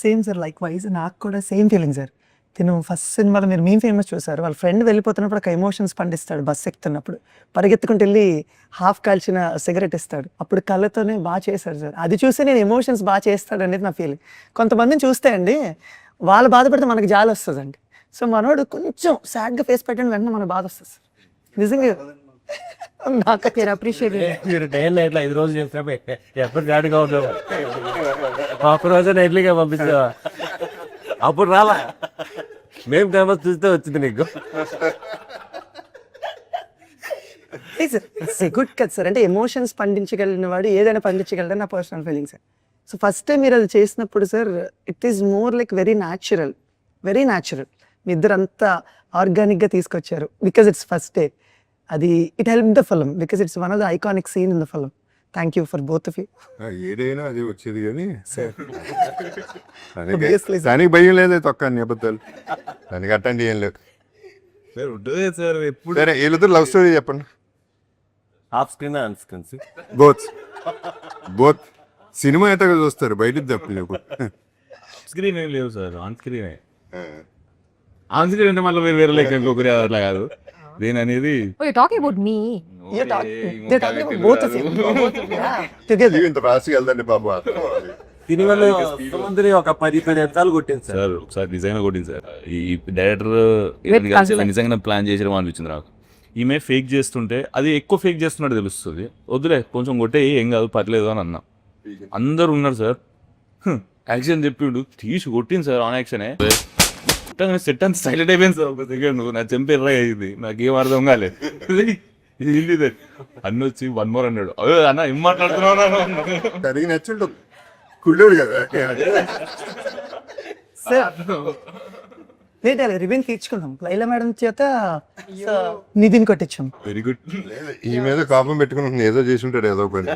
same sir, like wise నాకు కూడా సేమ్ ఫీలింగ్ సార్. తిను ఫస్ట్ సినిమాలో మీరు మేము ఫేమస్ చూసారు, వాళ్ళ ఫ్రెండ్ వెళ్ళిపోతున్నప్పుడు ఒక ఎమోషన్స్ పండిస్తాడు, బస్ ఎక్కుతున్నప్పుడు పరిగెత్తుకుంటూ వెళ్ళి హాఫ్ కాల్చిన సిగరెట్ ఇస్తాడు, అప్పుడు కళ్ళతోనే బాగా చేశాడు సార్. అది చూస్తే నేను ఎమోషన్స్ బాగా చేస్తాడు అనేది నా ఫీలింగ్. కొంతమందిని చూస్తే అండి వాళ్ళు బాధపడితే మనకు జాలి వస్తుంది అండి. సో మనోడు కొంచెం సాడ్గా ఫేస్ పెట్టండి వెంటనే మనకు బాధ వస్తుంది సార్. నిజంగా నాకు You're appreciated. మీరు డే నైట్లో 5 రోజులు చేసినప్పుడు ఎప్పుడు జాడుగా ఉండేవా? ఒక్క రోజు నైట్లీగా పంపించావా? అప్పుడు రాలా, మేము ఫేమస్ చూస్తే వచ్చింది నీకు. గుడ్ కదా సార్, అంటే ఎమోషన్స్ పండించగలిగిన వాడు ఏదైనా పండించగలడని నా personal feeling sir. So first time మీరు అది చేసినప్పుడు sir it is more like very natural. మీ ఇద్దరు అంతా ఆర్గానిక్గా తీసుకొచ్చారు బికాజ్ ఇట్స్ ఫస్ట్ డే. అది it help the film because it's one of the iconic scene in the film. Thank you for both of you. ఏదైనా అది వచ్చేది కానీ దానికి భయం లేదు, తొక్కని అబద్ధాలు దానికి అట్టండి ఏం లేదు. సార్ ఉంటుంది సార్ ఎప్పుడు. సరే వీళ్ళిద్దరు లవ్ స్టోరీ చెప్పండి. Off screen on screen both cinema అయితే చూస్తారు, బయట తప్ప స్క్రీన్ ఏం లేవు సార్, ఆన్ స్క్రీనే. ఆన్ స్క్రీన్ అంటే మళ్ళీ వేరే లెక్క ఇంకొకరి అట్లా కాదు. దేని అనేది Oh, you're talking about me. They're talking about both of you. Yeah, together. ఇంత ఫాస్ట్గా వెళ్దండి బాబు. సినిమాలో సుమంత్ని ఒక 10-15 ఎత్తాలు కొట్టింది సార్. సార్ ఒకసారి నిజంగా కొట్టింది సార్. ఈ డైరెక్టర్ నిజంగా ప్లాన్ చేసేమో అనిపించింది నాకు. ఈమె ఫేక్ చేస్తుంటే అది ఎక్కువ ఫేక్ చేస్తున్నట్టు తెలుస్తుంది. వద్దులే కొంచెం కొట్టే ఏం కాదు పర్లేదు అని అన్నా. అందరు ఉన్నారు సార్, యాక్షన్ చెప్పిండు తీసి కొట్టింది సార్, ఆన్ యాక్షనే. సెట్ అంత సైలెంట్ అయిపోయింది సార్. ఒక సెకండ్ నా చెంప ఎర్ర అయింది, నాకేం అర్థం కాలేదు. ఇది అన్న వచ్చి 1 more అన్నాడు. అన్న ఏం మాట్లాడుతున్నావు? సరిగ్గా నచ్చుంటు కుళ్ళేడు కదా. లేదు అలా రివెంజ్ తీర్చుకున్నాం, లైలా మేడం చేత నిధిని కొట్టించాం. Very good. ఈ మీద కోపం పెట్టుకుని ఏదో చేసి ఉంటాడు, ఏదో పని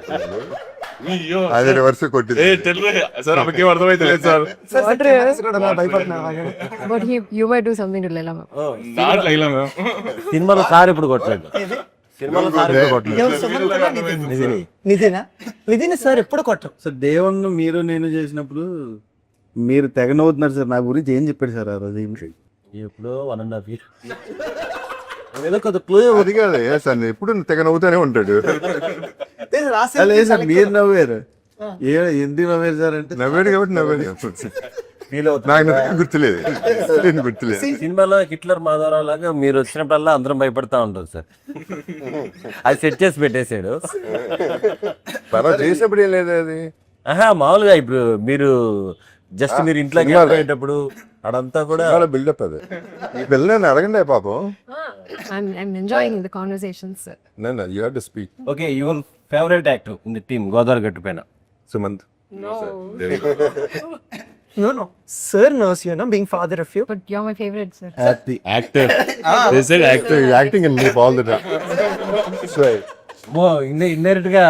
అదే రివర్స్ కొట్టింది. సార్ అమ్మకేం అర్థమైతే లేదు sir. But you might do something to Leila ma'am. Not Laila ma'am. సినిమాలో సార్ ఇప్పుడు కొట్టలేదు, సినిమాలో సార్ ఇప్పుడు కొట్టలేదు. నిధిని సార్ ఎప్పుడు కొట్టం. సార్ డే 1 మీరు నేను చేసినప్పుడు మీరు తెగనవుతున్నారు సార్. నా గురించి ఏం చెప్పాడు సార్ ఆ రోజు? ఎప్పుడో 1.5 years ఏదో కొద్ది క్లూ. అది కాదు సార్, ఎప్పుడు తెగ నవ్వుతానే ఉంటాడు. లేదు సార్ మీరు నవ్వారు. ఎందుకు నవ్వారు సార్ అంటే నవ్వాడు కాబట్టి నవ్వాడు. నాకు గుర్తులేదు. సినిమాలో హిట్లర్ మాధవరావు లాగా మీరు వచ్చినప్పుడల్లా అందరం భయపడతా ఉంటారు సార్. అది సెట్ చేసి పెట్టేశాడు. తర్వాత చేసినప్పుడు ఏం లేదు అది. మామూలుగా ఇప్పుడు మీరు జస్ట్ మీరు ఇంట్లోకి వెళ్ళేటప్పుడు అడంతా కూడా చాలా బిల్డప్ అది. ఈ పిల్లని అడగండి పాపం. I'm enjoying the conversations, sir. నేను you have to speak. Okay your favourite actor in the team Godavari గట్టు పైన Sumanth. No. Sir knows you, no, being father of you. But you're my favorite, sir. Actor they said actor. Acting in leap all the time. So ఓ indirect గా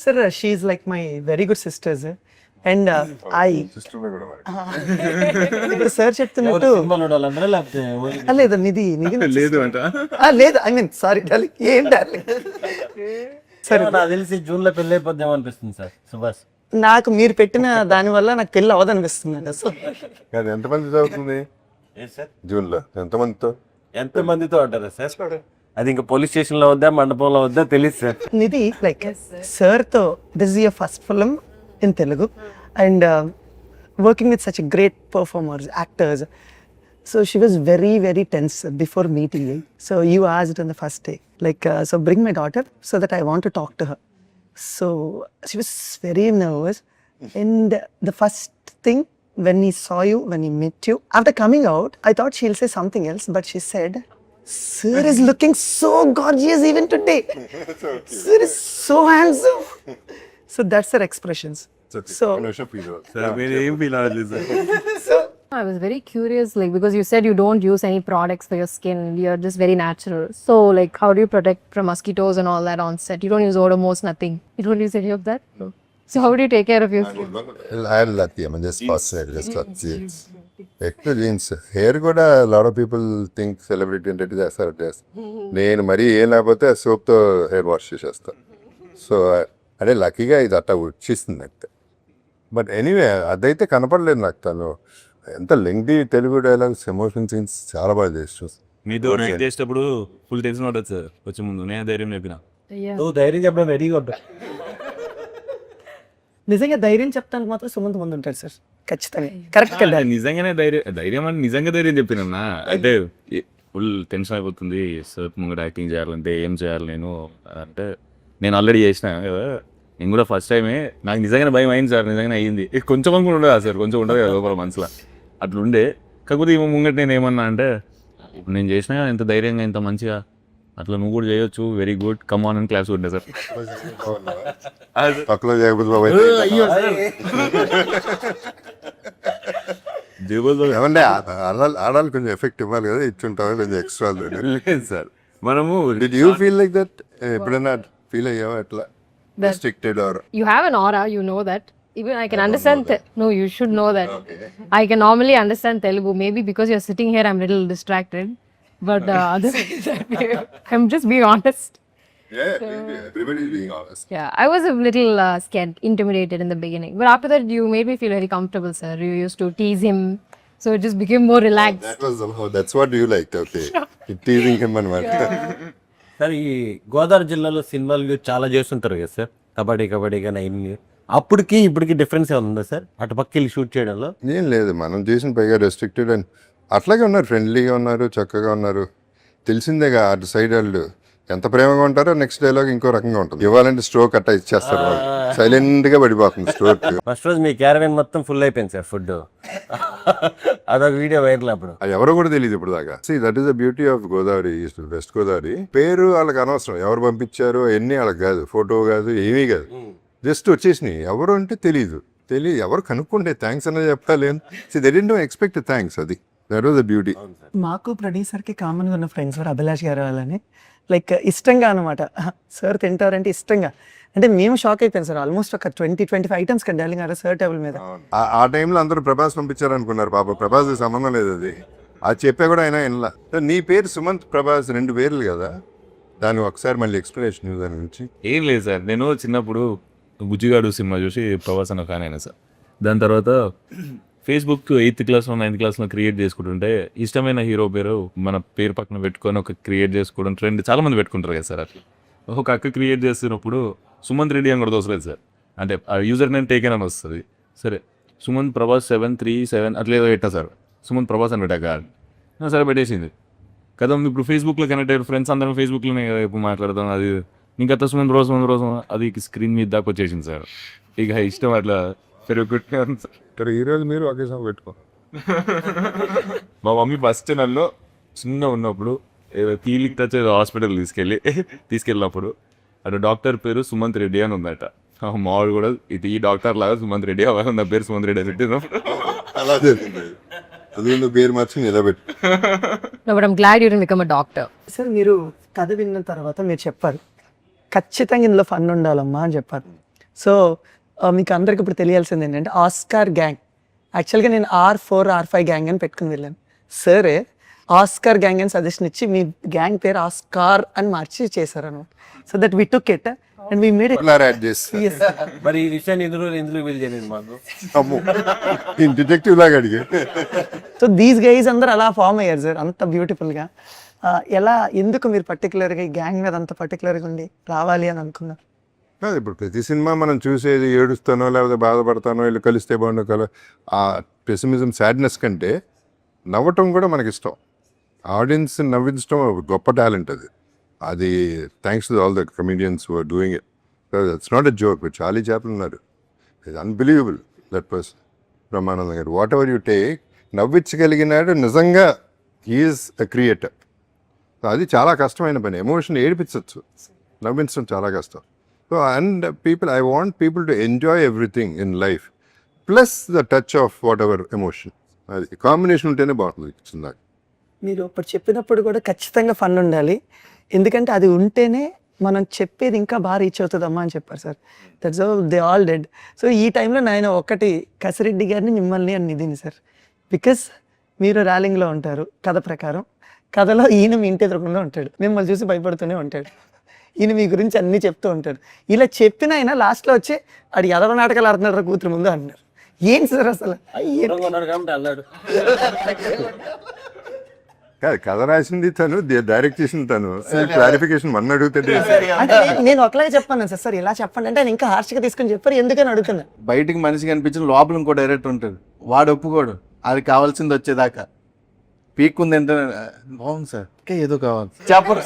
Sir, she's like my very good sister, sir. And sister కూడా మరి. ఇప్పుడు sir చెప్తున్నట్టు సినిమాలో వాళ్ళందరూ లేకపోతే లేదు నిధి లేదు అంట. లేదు, ఐ మీన్ సారీ డార్లింగ్, ఏం డార్లింగ్. సరే నాకు తెలిసి జూన్ లో పెళ్లి అయిపోద్దాం అనిపిస్తుంది సార్ సుభాష్. నాకు మీరు పెట్టిన దాని వల్ల నాకు పెళ్ళి అవ్వదనిపిస్తుంది. సో కానీ ఎంతమంది చదువుతుంది జూన్లో? ఎంతమందితో? ఎంత మందితో అంటారా సార్? అది ఇంకా పోలీస్ స్టేషన్ లో వద్దా మండపంలో వద్దా తెలియదు సార్. నిధి లైక్ సార్ తో this is your first film in Telugu and working with such great performers, actors. So she was very, very tense before meeting you. So you asked on the first day, like, so bring my daughter so that I want to talk to her. So she was very nervous. And the first thing, when he saw you, when he met you, after coming out, I thought she'll say something else, but she said, "Sir is looking so gorgeous even today. Sir is so handsome." So that's her expressions. So మీరు ఏం feel అవ్వలేదు sir. I was very curious, like, because you said you don't use any products for your skin, you're just very natural. So, like, how do you protect from mosquitoes and all that on set? You don't use Odomos, nothing. You don't use any of that? No. So, how do you take care of your skin? I'll let you, just pass it, just touch it. ఎక్కువ jeans hair కూడా lot of people think celebrity అంటే చేస్తారు. నేను మరీ ఏం లేకపోతే సోప్తో hair wash చేసేస్తాను. So అంటే లక్కీగా ఇది అట్లా వచ్చిస్తుంది అంతే. బట్ ఎనీవే అదైతే కనపడలేదు నాకు. తను ఎంత lengthy Telugu dialogues, emotion scenes చాలా బాగా చేసి మీతో యాక్ట్ చేసేటప్పుడు ఫుల్ టెన్షన్ ఉంటుంది సార్. వచ్చే ముందు నేను ధైర్యం చెప్పిన. Yeah. నువ్వు ధైర్యం చెప్పడం రెడీగా ఉంటా. నిజంగా ధైర్యం చెప్తానికి మాత్రం సుమంత్ ముందు ఉంటాడు సార్, ఖచ్చితంగా. కరెక్ట్ కదా. నిజంగానే ధైర్యం అంటే నిజంగా ధైర్యం చెప్పినా. అంటే ఫుల్ టెన్షన్ అయిపోతుంది సార్ ముంగట యాక్టింగ్ చేయాలంటే ఏం చేయాలి నేను అంటే. నేను ఆల్రెడీ చేసిన కదా, నేను కూడా ఫస్ట్ టైమే. నాకు నిజంగానే భయం అయింది సార్, నిజంగానే అయ్యింది. కొంచెం కూడా ఉండదు సార్, కొంచెం ఉంటుంది కదా లోపల మనసులో అట్లుండే. కాకపోతే ముంగట నేను ఏమన్నా అంటే, ఇప్పుడు నేను చేసినా ఎంత ధైర్యంగా ఎంత మంచిగా అట్లా నువ్వు కూడా చేయొచ్చు, వెరీ గుడ్, కమ్ ఆన్ అని క్లాస్ ఉండే సార్. పక్కలో చేయకపోతే ఏమంటే ఆడాలి కొంచెం ఎఫెక్ట్ ఇవ్వాలి కదా, ఇచ్చుంటాం కొంచెం ఎక్స్ట్రా. లేదు సార్, మనము did you feel like that? ఎప్పుడైనా ఫీల్ అయ్యావా ఎట్లా restricted or? You have an aura, you know that. Even I can understand. No, you should know that. I can normally understand Telugu. Maybe because you're sitting here, I'm a little distracted. But other than that, I'm just being honest. Yeah, everybody is being honest. Yeah, I was a little scared, intimidated in the beginning. But after that, you made me feel very comfortable, sir. You used to tease him. So it just became more relaxed. That's what you liked, okay. Teasing him and what. Sir ఈ గోదావరి జిల్లాలో సినిమాలు చాలా చేస్తుంటారు కదా sir, kabaddi కానీ అన్ని. అప్పటికి ఇప్పటికి డిఫరెన్స్ ఏమైనా ఉందా సార్ అటు పక్క వెళ్ళి షూట్ చేయడంలో? ఏం లేదు, మనం చేసిన పైగా రెస్ట్రిక్టెడ్ అండ్ అట్లాగే ఉన్నారు, ఫ్రెండ్లీగా ఉన్నారు, చక్కగా ఉన్నారు. తెలిసిందేగా అటు సైడ్ వాళ్ళు ఎంత ప్రేమగా ఉంటారో నెక్స్ట్ డైలాగ్ ఇంకో రకంగా ఉంటుంది. ఇవ్వాలంటే స్ట్రోక్ అట్టా ఇచ్చేస్తారు వాళ్ళు, సైలెంట్గా పడిపోతుంది స్ట్రోక్. ఫస్ట్ రోజు మీ క్యారవెన్ మొత్తం ఫుల్ అయిపోయింది సార్ ఫుడ్. అదొక వీడియో వైరల్ అప్పుడు. అది ఎవరో కూడా తెలియదు ఇప్పుడు దాకా. That is the beauty of Godavari, west Godavari. పేరు వాళ్ళకి అనవసరం, ఎవరు పంపించారు ఎన్ని వాళ్ళకి కాదు, ఫోటో కాదు, ఏమీ కాదు, జస్ట్ వచ్చేసినాయి. ఎవరు అంటే తెలియదు, ఎవరు కనుక్కుంటే థ్యాంక్స్ అనేది చెప్తాలేదు. They didn't expect thanks. అది దట్ వాస్ ద బ్యూటీ. మాకు ప్రొడ్యూసర్కి కామన్గా ఉన్న ఫ్రెండ్స్ సార్ అభిలాష్ గారు వాళ్ళని లైక్ ఇష్టంగా అనమాట. సార్ తింటారంటే ఇష్టంగా. అంటే మేము షాక్ అయిపోయాం సార్. ఆల్మోస్ట్ ఒక 20-25 ఐటమ్స్ కదా డార్లింగ్ గారు సార్ టేబుల్ మీద. ఆ టైంలో అందరూ ప్రభాస్ పంపించారు అనుకున్నారు. పాప ప్రభాస్ సంబంధం లేదు, అది చెప్పే కూడా అయినా వినలా. నీ పేరు సుమంత్ ప్రభాస్ 2 పేర్లు కదా, దాన్ని ఒకసారి మళ్ళీ ఎక్స్ప్లెనేషన్ దాని గురించి. ఏం లేదు సార్, నేను చిన్నప్పుడు బుజ్జిగాడు సినిమా చూసి ప్రభాస్ అన్న ఫ్యాన్ అయినా సార్. దాని తర్వాత ఫేస్బుక్ 8th క్లాస్లో 9th క్లాస్లో క్రియేట్ చేసుకుంటుంటే ఇష్టమైన హీరో పేరు మన పేరు పక్కన పెట్టుకొని ఒక క్రియేట్ చేసుకోవడం ట్రెండ్ చాలా మంది పెట్టుకుంటారు కదా సార్. అట్లా ఒక అక్క క్రియేట్ చేస్తున్నప్పుడు సుమంత్ రెడ్డి అని కూడా వస్తలేదు సార్. అంటే ఆ యూజర్ నేమ్ టేకెన్ అని వస్తుంది. సరే సుమంత్ ప్రభాస్ 737 అట్లా ఏదో పెట్టా సార్. సుమంత్ ప్రభాస్ అని పెట్టాక సరే పెట్టేసింది కదా. ఇప్పుడు ఫేస్బుక్లో కనెక్ట్ అయ్యారు ఫ్రెండ్స్ అందరం, ఫేస్బుక్లోనే కదా ఇప్పుడు మాట్లాడతాం. అది ఇంకా సుమంత్ రోజు అది స్క్రీన్ మీద దాకా వచ్చేసింది సార్. ఇక ఇష్టం అట్లా పెరుగుకుంటే హీరోలు మీరు ఒకే సాంగ్ పెట్టుకో. మా మమ్మీ ఫస్ట్ నన్ను చిన్న ఉన్నప్పుడు కీలిక్ టచ్ హాస్పిటల్ తీసుకెళ్ళినప్పుడు అటు డాక్టర్ పేరు సుమంత్ రెడ్డి అని ఉందట. మావాడు కూడా ఇది ఈ డాక్టర్ లాగా సుమంత్ రెడ్డి అవ్వాలి, నా పేరు సుమంత్ రెడ్డి అని పెట్టినప్పుడు అలా జరిగింది. అది పేరు మార్చి నిలబెట్టి. No, but I'm glad you didn't become a doctor. Sir మీరు కథ విన్న తర్వాత మీరు చెప్పారు ఖచ్చితంగా ఇందులో ఫన్ ఉండాలమ్మా అని చెప్పారు. సో మీకు అందరికి ఇప్పుడు తెలియాల్సింది ఏంటంటే ఆస్కార్ గ్యాంగ్, యాక్చువల్గా నేను R4 R5 గ్యాంగ్ అని పెట్టుకుని వెళ్ళాను. సరే ఆస్కార్ గ్యాంగ్ అని సజెషన్ ఇచ్చి మీ గ్యాంగ్ పేరు ఆస్కార్ అని మార్చి చేశారు అనమాట. So that we took it and we made it. Add చేసి మరి ఈ విషయాన్ని ఎందుకు పిలిచేది మాకు? అమ్మో డిటెక్టివ్ లాగా అడిగే. సో దీస్ గైజ్ అందరు అలా ఫామ్ అయ్యారు సార్ అంత బ్యూటిఫుల్గా. ఎలా ఎందుకు మీరు పర్టికులర్గా ఈ గ్యాంగ్ మీద అంత పర్టికులర్గా ఉండి రావాలి అని అనుకున్నారు? కాదు, ఇప్పుడు ప్రతి సినిమా మనం చూసేది ఏడుస్తానో లేకపోతే బాధపడతానో వీళ్ళు కలిస్తే బాగుండు ఆ పెసిమిజం సాడ్నెస్ కంటే నవ్వటం కూడా మనకి ఇష్టం. ఆడియన్స్ నవ్వించడం ఒక గొప్ప టాలెంట్ అది. అది thanks to all the comedians who are doing it. It's not a joke. Charlie Chaplin ఉన్నారు, it's unbelievable that person. Brahmanandam garu whatever you take నవ్వించగలిగినాడు నిజంగా. He's a creator. అది చాలా కష్టమైన పని. ఎమోషన్ ఏడిపించవచ్చు, నవ్వించడం చాలా కష్టం. So and I want people to enjoy everything in life plus the touch of whatever emotion. అది కాంబినేషన్ ఉంటేనే బాగుంటుంది చిన్నగా. మీరు ఇప్పుడు చెప్పినప్పుడు కూడా ఖచ్చితంగా ఫన్ ఉండాలి, ఎందుకంటే అది ఉంటేనే మనం చెప్పేది ఇంకా బాగా రీచ్ అవుతుందమ్మా అని చెప్పారు sir. That's they all dead. So ఈ టైంలో నేను ఒకటి కసిరెడ్డి గారిని మిమ్మల్ని అని నిధిని సార్, బికాస్ మీరు ర్యాలింగ్లో ఉంటారు కథ ప్రకారం. కథలో ఈయన మీ ఇంటి ఎదురకుండా ఉంటాడు, మిమ్మల్ని చూసి భయపడుతూనే ఉంటాడు. ఈయన మీ గురించి అన్నీ చెప్తూ ఉంటాడు. ఇలా చెప్పిన ఆయన లాస్ట్లో వచ్చి అది ఎదవ నాటకాలు ఆడుతున్నాడు కూతురు ముందు అంటున్నారు. ఏంటి సార్ అసలు? అన్నాడు. కాదు, కథ రాసింది తను, డైరెక్ట్ చేసింది తను. క్లారిఫికేషన్ మన అడుగుతుంటే అంటే నేను ఒకలాగా చెప్పాను సార్. సార్ ఇలా చెప్పండి అంటే ఆయన ఇంకా హార్ష్గా తీసుకొని చెప్పారు, ఎందుకని అడుగుతున్నా. బయటికి మనిషి కనిపించిన లోపల ఇంకో డైరెక్టర్ ఉంటాడు, వాడు ఒప్పుకోడు. అది కావాల్సింది వచ్చేదాకా పీక్కుంది ఏంటంటే బాగుంది సార్ ఇంకా ఏదో కావాలి చెప్పరు.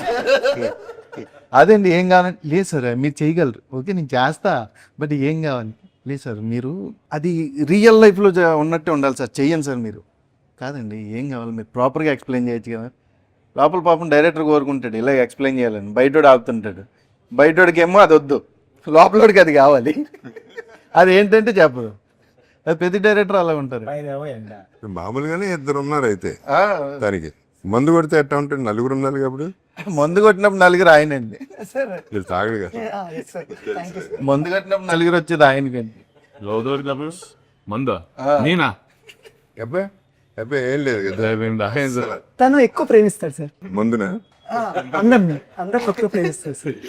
అదేండి ఏం కావాలంటే లేదు సార్ మీరు చేయగలరు, ఓకే నేను చేస్తా, బట్ ఏం కావాలి లేదు సార్ మీరు అది రియల్ లైఫ్లో ఉన్నట్టే ఉండాలి సార్, చెయ్యండి సార్ మీరు. కాదండి ఏం కావాలి మీరు ప్రాపర్గా ఎక్స్ప్లెయిన్ చేయొచ్చు కదా. లోపల పాపం డైరెక్టర్ కోరుకుంటాడు ఇలా ఎక్స్ప్లెయిన్ చేయాలని, బయటోడు ఆపుతుంటాడు. బయటోడికి ఏమో అది వద్దు, లోపలోడికి అది కావాలి. అది ఏంటంటే చెప్పదు. అది ప్రతి డైరెక్టర్ అలా ఉంటారు. మామూలుగానే ఇద్దరు ఉన్నారు అయితే దానికి. మందు కొడితే ఎట్లా ఉంటుంది? నలుగురు ఉన్నారు కాబట్టి మందు కొట్టినప్పుడు నలుగురు ఆయనండి, వీళ్ళు తాగడు కదా. మందు కొట్టినప్పుడు నలుగురు వచ్చేది ఆయనకండి. మందా నేనా అబ్బాయి అబ్బాయి ఏం లేదు కదా. తను ఎక్కువ ప్రేమిస్తాడు సార్ ముందున అందరిని ఎక్కువ ప్రేమిస్తాడు సార్.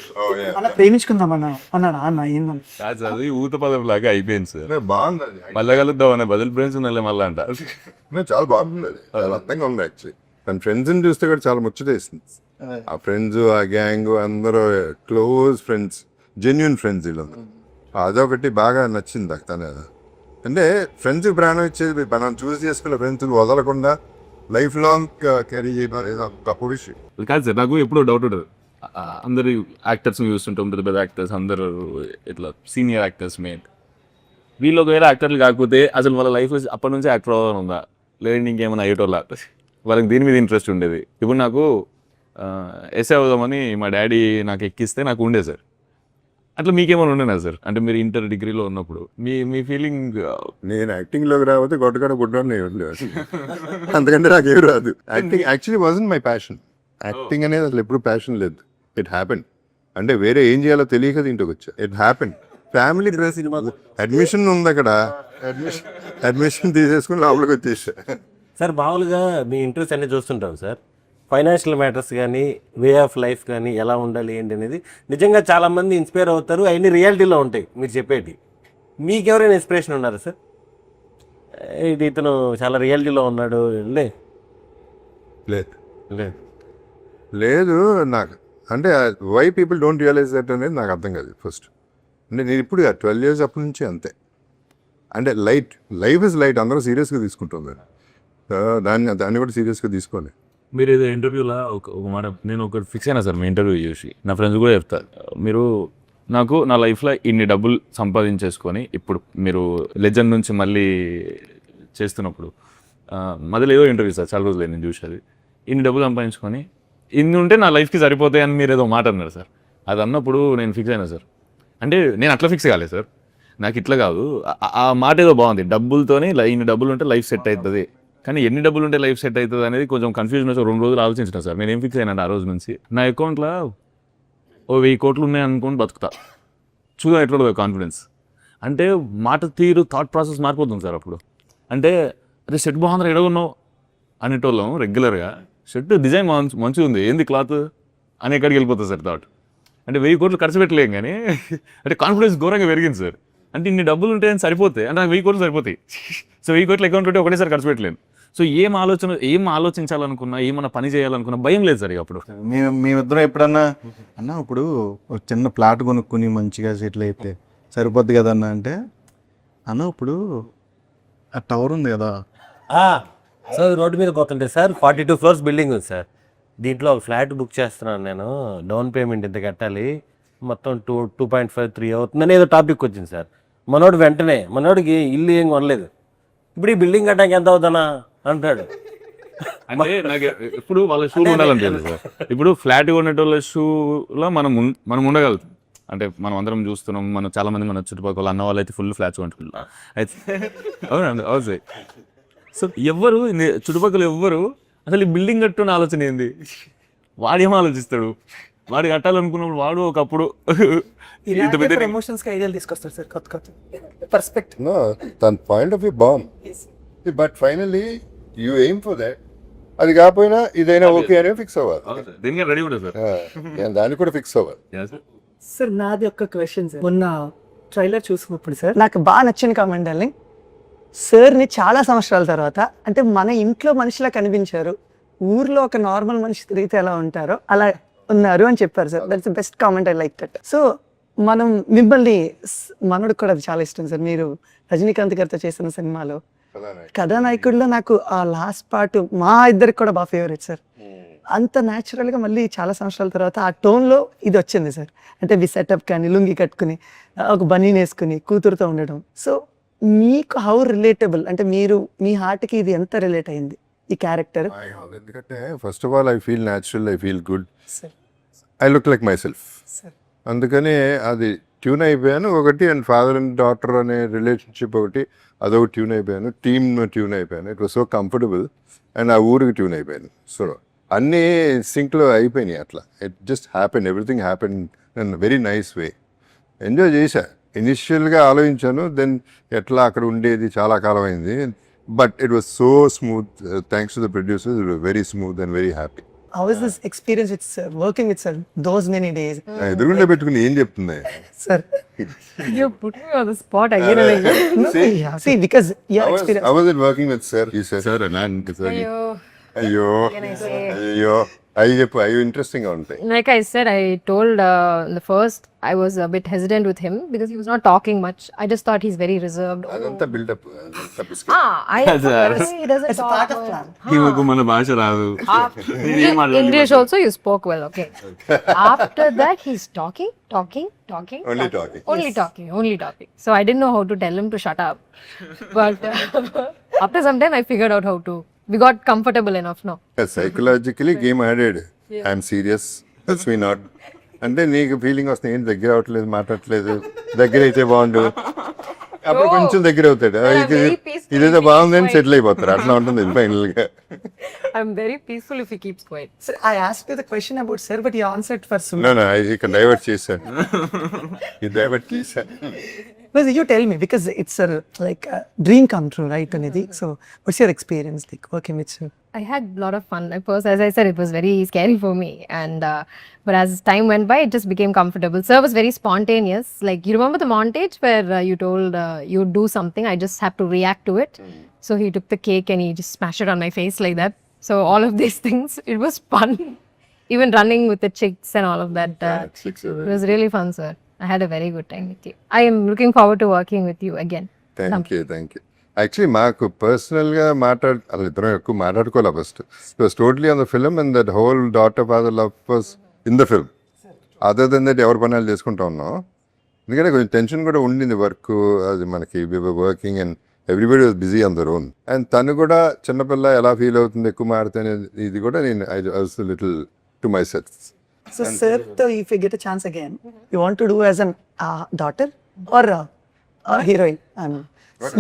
అలా ప్రేమించుకుందామన్నా అన్నాడు అన్న ఏందన్నా. అది ఊత పదం లాగా అయిపోయింది సార్. బాగుంది అది. మళ్ళా కలుద్దాం అనే బదులు ఫ్రెండ్స్ మళ్ళీ అంట. చాలా బాగుంది అది, చాలా అర్థంగా ఉంది యాక్చువల్లీ. తన ఫ్రెండ్స్ని చూస్తే కూడా చాలా ముచ్చటేసింది. ఆ ఫ్రెండ్స్, ఆ గ్యాంగ్ అందరూ క్లోజ్ ఫ్రెండ్స్, జెన్యున్ ఫ్రెండ్స్ వీళ్ళందరూ. అదొకటి బాగా నచ్చింది నాకు. తన అంటే ఫ్రెండ్స్కి ప్రాణం ఇచ్చేది, మనం చూస్ చేసుకున్న ఫ్రెండ్స్ వదలకుండా లైఫ్ లాంగ్ క్యారీ చేయడం అనేది గొప్ప విషయం. కాదు సార్, నాకు ఎప్పుడో డౌట్ ఉంటుంది. అందరు యాక్టర్స్ చూస్తుంటాం, పెద్ద పెద్ద యాక్టర్స్ అందరూ ఇట్లా సీనియర్ యాక్టర్స్ మెయిన్. వీళ్ళు ఒకవేళ యాక్టర్లు కాకపోతే అసలు వాళ్ళ లైఫ్ అప్పటి నుంచి యాక్టర్ అవ్వాలని ఉందా, లేదంటే ఇంకేమైనా అయ్యేటోళ్ళ? వాళ్ళకి దీని మీద ఇంట్రెస్ట్ ఉండేది. ఇప్పుడు నాకు ఎస్ఏ అవుదామని మా డాడీ నాకు ఎక్కిస్తే నాకు ఉండే సార్. అట్లా మీకేమైనా ఉండేనా సార్? అంటే మీరు ఇంటర్ డిగ్రీలో ఉన్నప్పుడు మీ ఫీలింగ్? నేను యాక్టింగ్లోకి రాకపోతే గొట్టగడ గుడ్డాను అంతకంటే నాకేం రాదు. Acting actually wasn't my passion. Acting అనేది అసలు ఎప్పుడు ప్యాషన్ లేదు. It happen. అంటే వేరే ఏం చేయాలో తెలియక దీంట్లోకి వచ్చా. It happen. ఫ్యామిలీ అడ్మిషన్ ఉంది అక్కడ, అడ్మిషన్ తీసేసుకుని లోపలికి వచ్చేసా. సార్ మామూలుగా మీ ఇంటర్వ్యూస్ అన్నీ చూస్తుంటాం సార్. ఫైనాన్షియల్ మ్యాటర్స్ కానీ, వే ఆఫ్ లైఫ్ కానీ, ఎలా ఉండాలి ఏంటి అనేది నిజంగా చాలామంది ఇన్స్పైర్ అవుతారు. అవన్నీ రియాలిటీలో ఉంటాయి మీరు చెప్పేటి. మీకు ఎవరైనా ఇన్స్పిరేషన్ ఉన్నారా సార్? ఇది ఇతను చాలా రియాలిటీలో ఉన్నాడు? లేదు లేదు నాకు. అంటే why people don't realise that అనేది నాకు అర్థం కాదు ఫస్ట్. అంటే నేను ఇప్పుడు 12 years అప్పటి నుంచి అంతే. అంటే లైఫ్ ఇస్ లైట్, అందరూ సీరియస్గా తీసుకుంటుంది. దాన్ని కూడా సీరియస్గా తీసుకోవాలి. మీరు ఏదో ఇంటర్వ్యూలో ఒక మాట నేను ఒకటి ఫిక్స్ అయినా సార్, మీ ఇంటర్వ్యూ చూసి నా ఫ్రెండ్స్ కూడా చెప్తారు. మీరు నాకు నా లైఫ్లో ఇన్ని డబ్బులు సంపాదించేసుకొని ఇప్పుడు మీరు లెజెండ్ నుంచి మళ్ళీ చేస్తున్నప్పుడు మధ్యలో ఏదో ఇంటర్వ్యూ సార్ చాలా రోజులు నేను చూసేది. ఇన్ని డబ్బులు సంపాదించుకొని ఇన్ని ఉంటే నా లైఫ్కి సరిపోతాయి అని మీరు ఏదో మాట అన్నారు సార్. అది అన్నప్పుడు నేను ఫిక్స్ అయినా సార్. అంటే నేను అట్లా ఫిక్స్ కాలేదు సార్, నాకు ఇట్లా కాదు, ఆ మాట ఏదో బాగుంది, డబ్బులతోనే ఇన్ని డబ్బులు ఉంటే లైఫ్ సెట్ అవుతుంది, కానీ ఎన్ని డబ్బులు ఉంటే లైఫ్ సెట్ అవుతుంది అనేది కొంచెం కన్ఫ్యూజన్ వచ్చి 2 రోజులు ఆలోచించిన సార్. నేను ఏం ఫిక్స్ అయినా ఆ రోజు నుంచి నా అకౌంట్లో 1000 కోట్లు ఉన్నాయి అనుకోని బతుకుతా, చూద్దాం ఎట్లా కాన్ఫిడెన్స్. అంటే మాట తీరు థాట్ ప్రాసెస్ మారిపోతుంది సార్ అప్పుడు. అంటే అరే షర్ట్ బాగుంది ఎడగొన్నావు అనేటోళ్ళం రెగ్యులర్గా, షర్ట్ డిజైన్ మంచిగా ఉంది ఏంది క్లాత్ అని ఎక్కడికి వెళ్ళిపోతుంది సార్ థాట్. అంటే 1000 కోట్లు ఖర్చు పెట్టలేం కానీ అంటే కాన్ఫిడెన్స్ ఘోరంగా పెరిగింది సార్. అంటే ఇన్ని డబ్బులు ఉంటే సరిపోతాయి అంటే నాకు 1000 కోట్లు సరిపోతాయి. సో 1000 కోట్లు అకౌంట్ ఉంటే ఒకటేసారి ఖర్చు పెట్టలేను. సో ఏం ఆలోచించాలనుకున్నా, ఏమన్నా పని చేయాలనుకున్నా భయం లేదు సార్ ఇక అప్పుడు. మేమిద్దరం ఎప్పుడన్నా అన్న ఇప్పుడు ఒక చిన్న ప్లాట్ కొనుక్కుని మంచిగా సెటిల్ అయితే సరిపోద్ది కదా అన్న అంటే, అన్న ఇప్పుడు ఆ టవర్ ఉంది కదా సార్ రోడ్డు మీద పోతుంటే సార్ 42 floors బిల్డింగ్ ఉంది సార్, దీంట్లో ఒక ఫ్లాట్ బుక్ చేస్తున్నాను నేను, డౌన్ పేమెంట్ ఇంత కట్టాలి, మొత్తం 2.5-3 అవుతుందని ఏదో టాపిక్ వచ్చింది సార్. మనోడు వెంటనే, మనోడికి ఇల్లు ఏం కొనలేదు, ఇప్పుడు ఈ బిల్డింగ్ కట్టడానికి ఎంత అవుతానా అంటాడు. అంటే నాకు ఇప్పుడు వాళ్ళ షూలు ఉండాలంటే సార్, ఇప్పుడు ఫ్లాట్ కొనేటోళ్ళ షూలో మనం ఉండగలుగుతాం. అంటే మనం అందరం చూస్తున్నాం, మనం చాలా మంది మన చుట్టుపక్కల అన్న వాళ్ళు అయితే ఫుల్ ఫ్లాట్స్ కొంటున్నారు అయితే. అవునండి, అవును సార్. సో చుట్టుపక్కల ఎవ్వరు అసలు ఈ బిల్డింగ్ కట్టుకునే ఆలోచన ఏంది, వాడేం ఆలోచిస్తాడు, వాడు కట్టాలనుకున్నప్పుడు వాడు ఒకప్పుడు ప్రమోషన్స్ కి ఐడియాలు తీసుకొస్తారు సార్, కొత్త కొత్త పర్స్పెక్టివ్. No, తన పాయింట్ ఆఫ్ వ్యూ బాగుంది, but finally you aim for that. అది కాకపోయినా ఇదైనా ఓకే అనే ఫిక్స్ అవ్వాలి, దీనికి రెడీ ఉంటుంది సార్, దానికి కూడా ఫిక్స్ అవ్వాలి. సార్ నాది ఒక క్వశ్చన్ సార్, మొన్న ట్రైలర్ చూసినప్పుడు సార్ నాకు బాగా నచ్చిన కామెంట్ డార్లింగ్, సార్ని చాలా సంవత్సరాల తర్వాత అంటే మన ఇంట్లో మనిషిలా కనిపించారు, ఊర్లో ఒక నార్మల్ మనిషి తిరిగితే ఎలా ఉంటారో అలా ఉన్నారు అని చెప్పారు sir. That's the best comment, I like that. So మనం మిమ్మల్ని, మనోడికి కూడా అది చాలా ఇష్టం సార్, మీరు రజనీకాంత్ గారితో చేసిన సినిమాలో కథానాయకుడిలో నాకు ఆ లాస్ట్ పార్ట్ మా ఇద్దరికి కూడా బాగా ఫేవరెట్ సార్. అంత న్యాచురల్గా మళ్ళీ చాలా సంవత్సరాల తర్వాత ఆ టోన్లో ఇది వచ్చింది సార్. అంటే వి సెటప్ కానీ లుంగి కట్టుకుని ఒక బనీన్ వేసుకుని కూతురుతో ఉండడం. సో మీకు హౌ రిలేటబుల్, అంటే మీరు మీ హార్ట్కి ఇది ఎంత రిలేట్ అయింది ఈ క్యారెక్టర్? ఎందుకంటే first of all I feel natural, I feel good, I look like my self. అందుకని అది ట్యూన్ అయిపోయాను ఒకటి. అండ్ ఫాదర్ అండ్ డాటర్ అనే రిలేషన్షిప్ ఒకటి, అదొకటి ట్యూన్ అయిపోయాను. టీమ్ ట్యూన్ అయిపోయాను. It was so comfortable. And ఆ ఊరికి ట్యూన్ అయిపోయాను. సో అన్నీ సింక్లో అయిపోయినాయి అట్లా. It just happen, everything happen in very nice way. Enjoy చేశా. ఇనిషియల్గా ఆలోచించాను, దెన్ ఎట్లా అక్కడ ఉండేది చాలా కాలం అయింది. But it was so smooth, thanks to the producers, it was very smooth and very happy. How is this experience with sir, working with sir those many days? ఎదురుగుండా పెట్టుకుని ఏం చెప్తుంది Sir, You put me on the spot again and again. no, yeah, see, because your experience. How was it working with sir? He said, sir sir అయ్యో అయ్యో అవి చెప్పు, అవి ఇంట్రెస్టింగ్గా ఉంటాయి. Like I said, I told the first I was a bit hesitant with him because he was not talking much. I just thought he's very reserved. అదంతా buildup, అదంతా biscuit. He doesn't It's a talk part of well. plan. ఈమెకు మన భాష రాదు. English also you spoke well, okay. After that he's talking. Only talking. Only talking. So I didn't know how to tell him to shut up. But after some time I figured out how to. We got comfortable enough now. Psychologically game ఆడాడు. I'm serious, that's me not. అంటే నీకు feeling వస్తుంది, ఏంటి దగ్గర అవట్లేదు, మాట్లాడట్లేదు, దగ్గర అయితే బాగుండు. అప్పుడు కొంచెం దగ్గర అవుతాడు. ఇదేదో బాగుందని సెటిల్ అయిపోతారు. అట్లా ఉంటుంది ఫైనల్ గా. I'm very peaceful if he keeps quiet. Sir, I asked you the question about sir, but you answered for Sumit. No, ఇక్కడ డైవర్ట్ చేశాను. ఇది డైవర్ట్ చేశాను. But you tell me, because it's a like a dream come true, right, Anidhi? So what's your experience like working with sir? I had a lot of fun. At first, as I said, it was very scary for me, and but as time went by, it just became comfortable. Sir was very spontaneous. Like, you remember the montage where you told you'd do something, I just have to react to it. So he took the cake and he just smashed it on my face like that. So all of these things, it was fun. Even running with the chicks and all of that. It was really fun, sir. I had a very good time with you. I am looking forward to working with you again. Thank you. Actually మాకు పర్సనల్గా అసలు ఇద్దరం ఎక్కువ మాట్లాడుకోవాలి. First it was totally on the film and that whole daughter father love was in the film. Other than that ఎవరి పనులు చేసుకుంటా ఉన్నాం. ఎందుకంటే కొంచెం టెన్షన్ కూడా ఉండింది వర్క్. అది మనకి we were working and everybody was busy on their own. అండ్ తను కూడా చిన్నపిల్ల ఎలా ఫీల్ అవుతుంది ఎక్కువ మారితే అనేది ఇది కూడా నేను I was little to my self. So, sir, if you get a chance again, you want to do as an daughter or a heroine? I mean,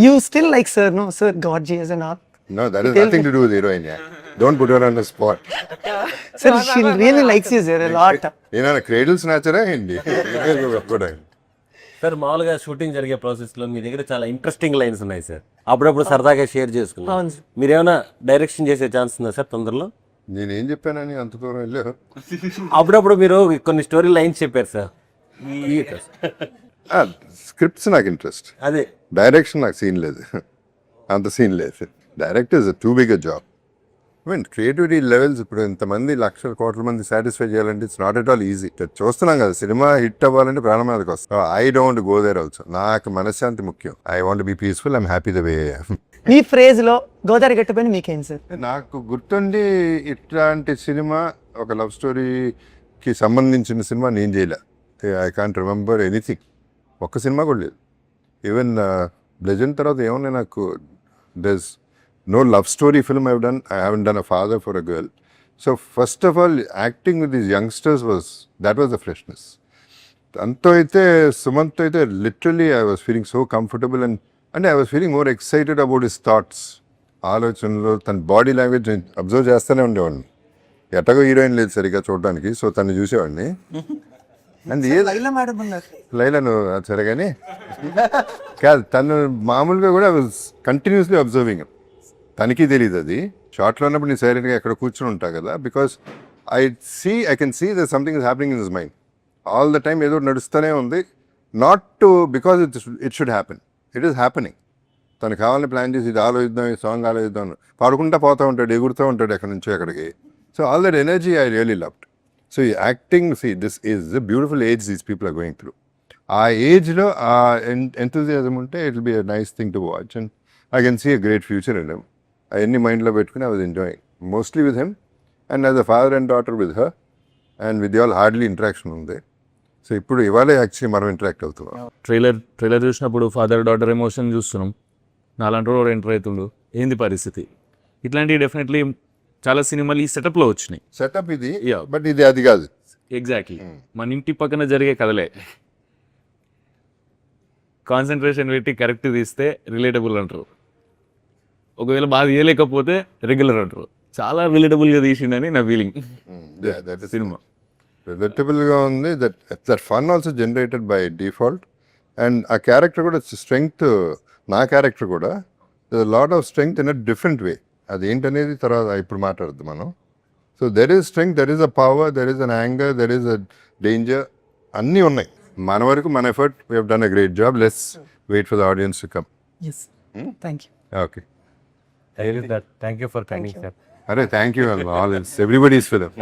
you still like sir, no? Sir, gorgeous and all. No, that has nothing to do with heroine. Yeah. Don't put her on the spot. Sir, she really likes you, sir, a lot. ఏమైనా cradle స్నాచరా ఏంటి? Sir మామూలుగా shooting జరిగే process లో మీ దగ్గర చాలా interesting lines ఉన్నాయి sir. అప్పుడప్పుడు సరదాగా షేర్ చేసుకున్నాం. అవును సార్. మీరు ఏమైనా డైరెక్షన్ చేసే ఛాన్స్ ఉందా సార్ తొందరలో? నేనేం చెప్పానని అంత దూరం వెళ్ళావు? అప్పుడప్పుడు మీరు కొన్ని స్టోరీ లైన్స్ చెప్పారు సార్. స్క్రిప్ట్స్ నాకు ఇంట్రెస్ట్, అదే డైరెక్షన్ నాకు సీన్ లేదు, అంత సీన్ లేదు. Director is too big a job. I mean creativity levels ఇప్పుడు ఇంతమంది లక్షల కోట్ల మంది సాటిస్ఫై చేయాలంటే it's not at all easy. చూస్తున్నాం కదా, సినిమా హిట్ అవ్వాలంటే ప్రాణం మీదకి వస్తాం. I don't go there also. నాకు మనశ్శాంతి ముఖ్యం. I want be peaceful. I'm happy the way. మీ ఫ్రేజ్ లో గోదావరి గట్టుపైన మీకేం సార్? నాకు గుర్తుండి ఇట్లాంటి సినిమా ఒక లవ్ స్టోరీకి సంబంధించిన సినిమా నేను చేయలే. I can't remember anything. ఒక్క సినిమా కూడా లేదు. ఈవెన్ లెజెండ్ తర్వాత ఏమన్నా నాకు దెస్ no love story film I've done. I haven't done a father for a girl. So first of all, acting with these youngsters was the freshness. Anto aithe Sumant aithe literally I was feeling so comfortable and I was feeling more excited about his thoughts. ఆలోచనలు, తన body language observe చేస్తూనే ఉండేవాడిని. ఎట్టగో heroine లేదు సరిగ్గా చూడడానికి, so తను చూసేవాడిని. And ఏ లైలను సరే కానీ కాదు, తను మామూలుగా కూడా ఐ వాజ్ కంటిన్యూస్లీ అబ్జర్వింగ్. తనకి తెలియదు అది. షార్ట్లో ఉన్నప్పుడు నేను సైలెంట్గా ఎక్కడ కూర్చొని ఉంటా కదా, because I can see that something is happening in his mind all the time. ఏదో నడుస్తూనే ఉంది. Not to because it should happen, it is happening. తను కావాలని ప్లాన్ చేసి ఇది ఆలోచిద్దాం, ఈ సాంగ్ ఆలోచిద్దాం, పాడుకుంటా పోతూ ఉంటాడు, ఎగురుతూ ఉంటాడు ఎక్కడి నుంచో ఎక్కడికి. So all that energy I really loved. So ఈ acting, this is the beautiful age these people are going through. ఆ ఏజ్లో ఆ ఎంతూజియాజం ఉంటే it will be a nice thing to watch and I can see a great future in him. అవన్నీ మైండ్లో పెట్టుకుని I was enjoying mostly with him and as a father and daughter with her and with all hardly interaction ఉంది. So ఇప్పుడు ఇవాళే actually మనం interact అవుతున్నాం. Trailer చూసినప్పుడు father daughter emotion చూస్తున్నాం. నాలాంటి వాడు ఎంటర్ అవుతుండు, ఏంది పరిస్థితి? ఇట్లాంటివి డెఫినెట్లీ చాలా సినిమాలు ఈ సెటప్లో వచ్చినాయి. సెటప్ ఇది, Yeah. బట్ ఇది అది కాదు. ఎగ్జాక్ట్లీ మన ఇంటి పక్కన జరిగే కథలే. కాన్సన్ట్రేషన్ పెట్టి కరెక్ట్ తీస్తే రిలేటబుల్ అంటారు, ఒకవేళ బాగా తీయలేకపోతే రెగ్యులర్ అంటారు. చాలా రిలేటబుల్గా తీసిండని నా ఫీలింగ్. దట్ సినిమా రిలేటబుల్గా ఉంది. That fun also generated by default. And ఆ క్యారెక్టర్ కూడా స్ట్రెంగ్త్, నా క్యారెక్టర్ కూడా lot of strength in a different way. అదేంటనేది తర్వాత ఇప్పుడు మాట్లాడద్దు మనం. So there is strength, there is a power, there is an anger, there is a danger, అన్నీ ఉన్నాయి. మన వరకు మన effort, we have done a great job. Let's wait for the audience to come. Yes. Thank you. Okay. Thank you for coming sir. అరే thank you all, it's everybody's film.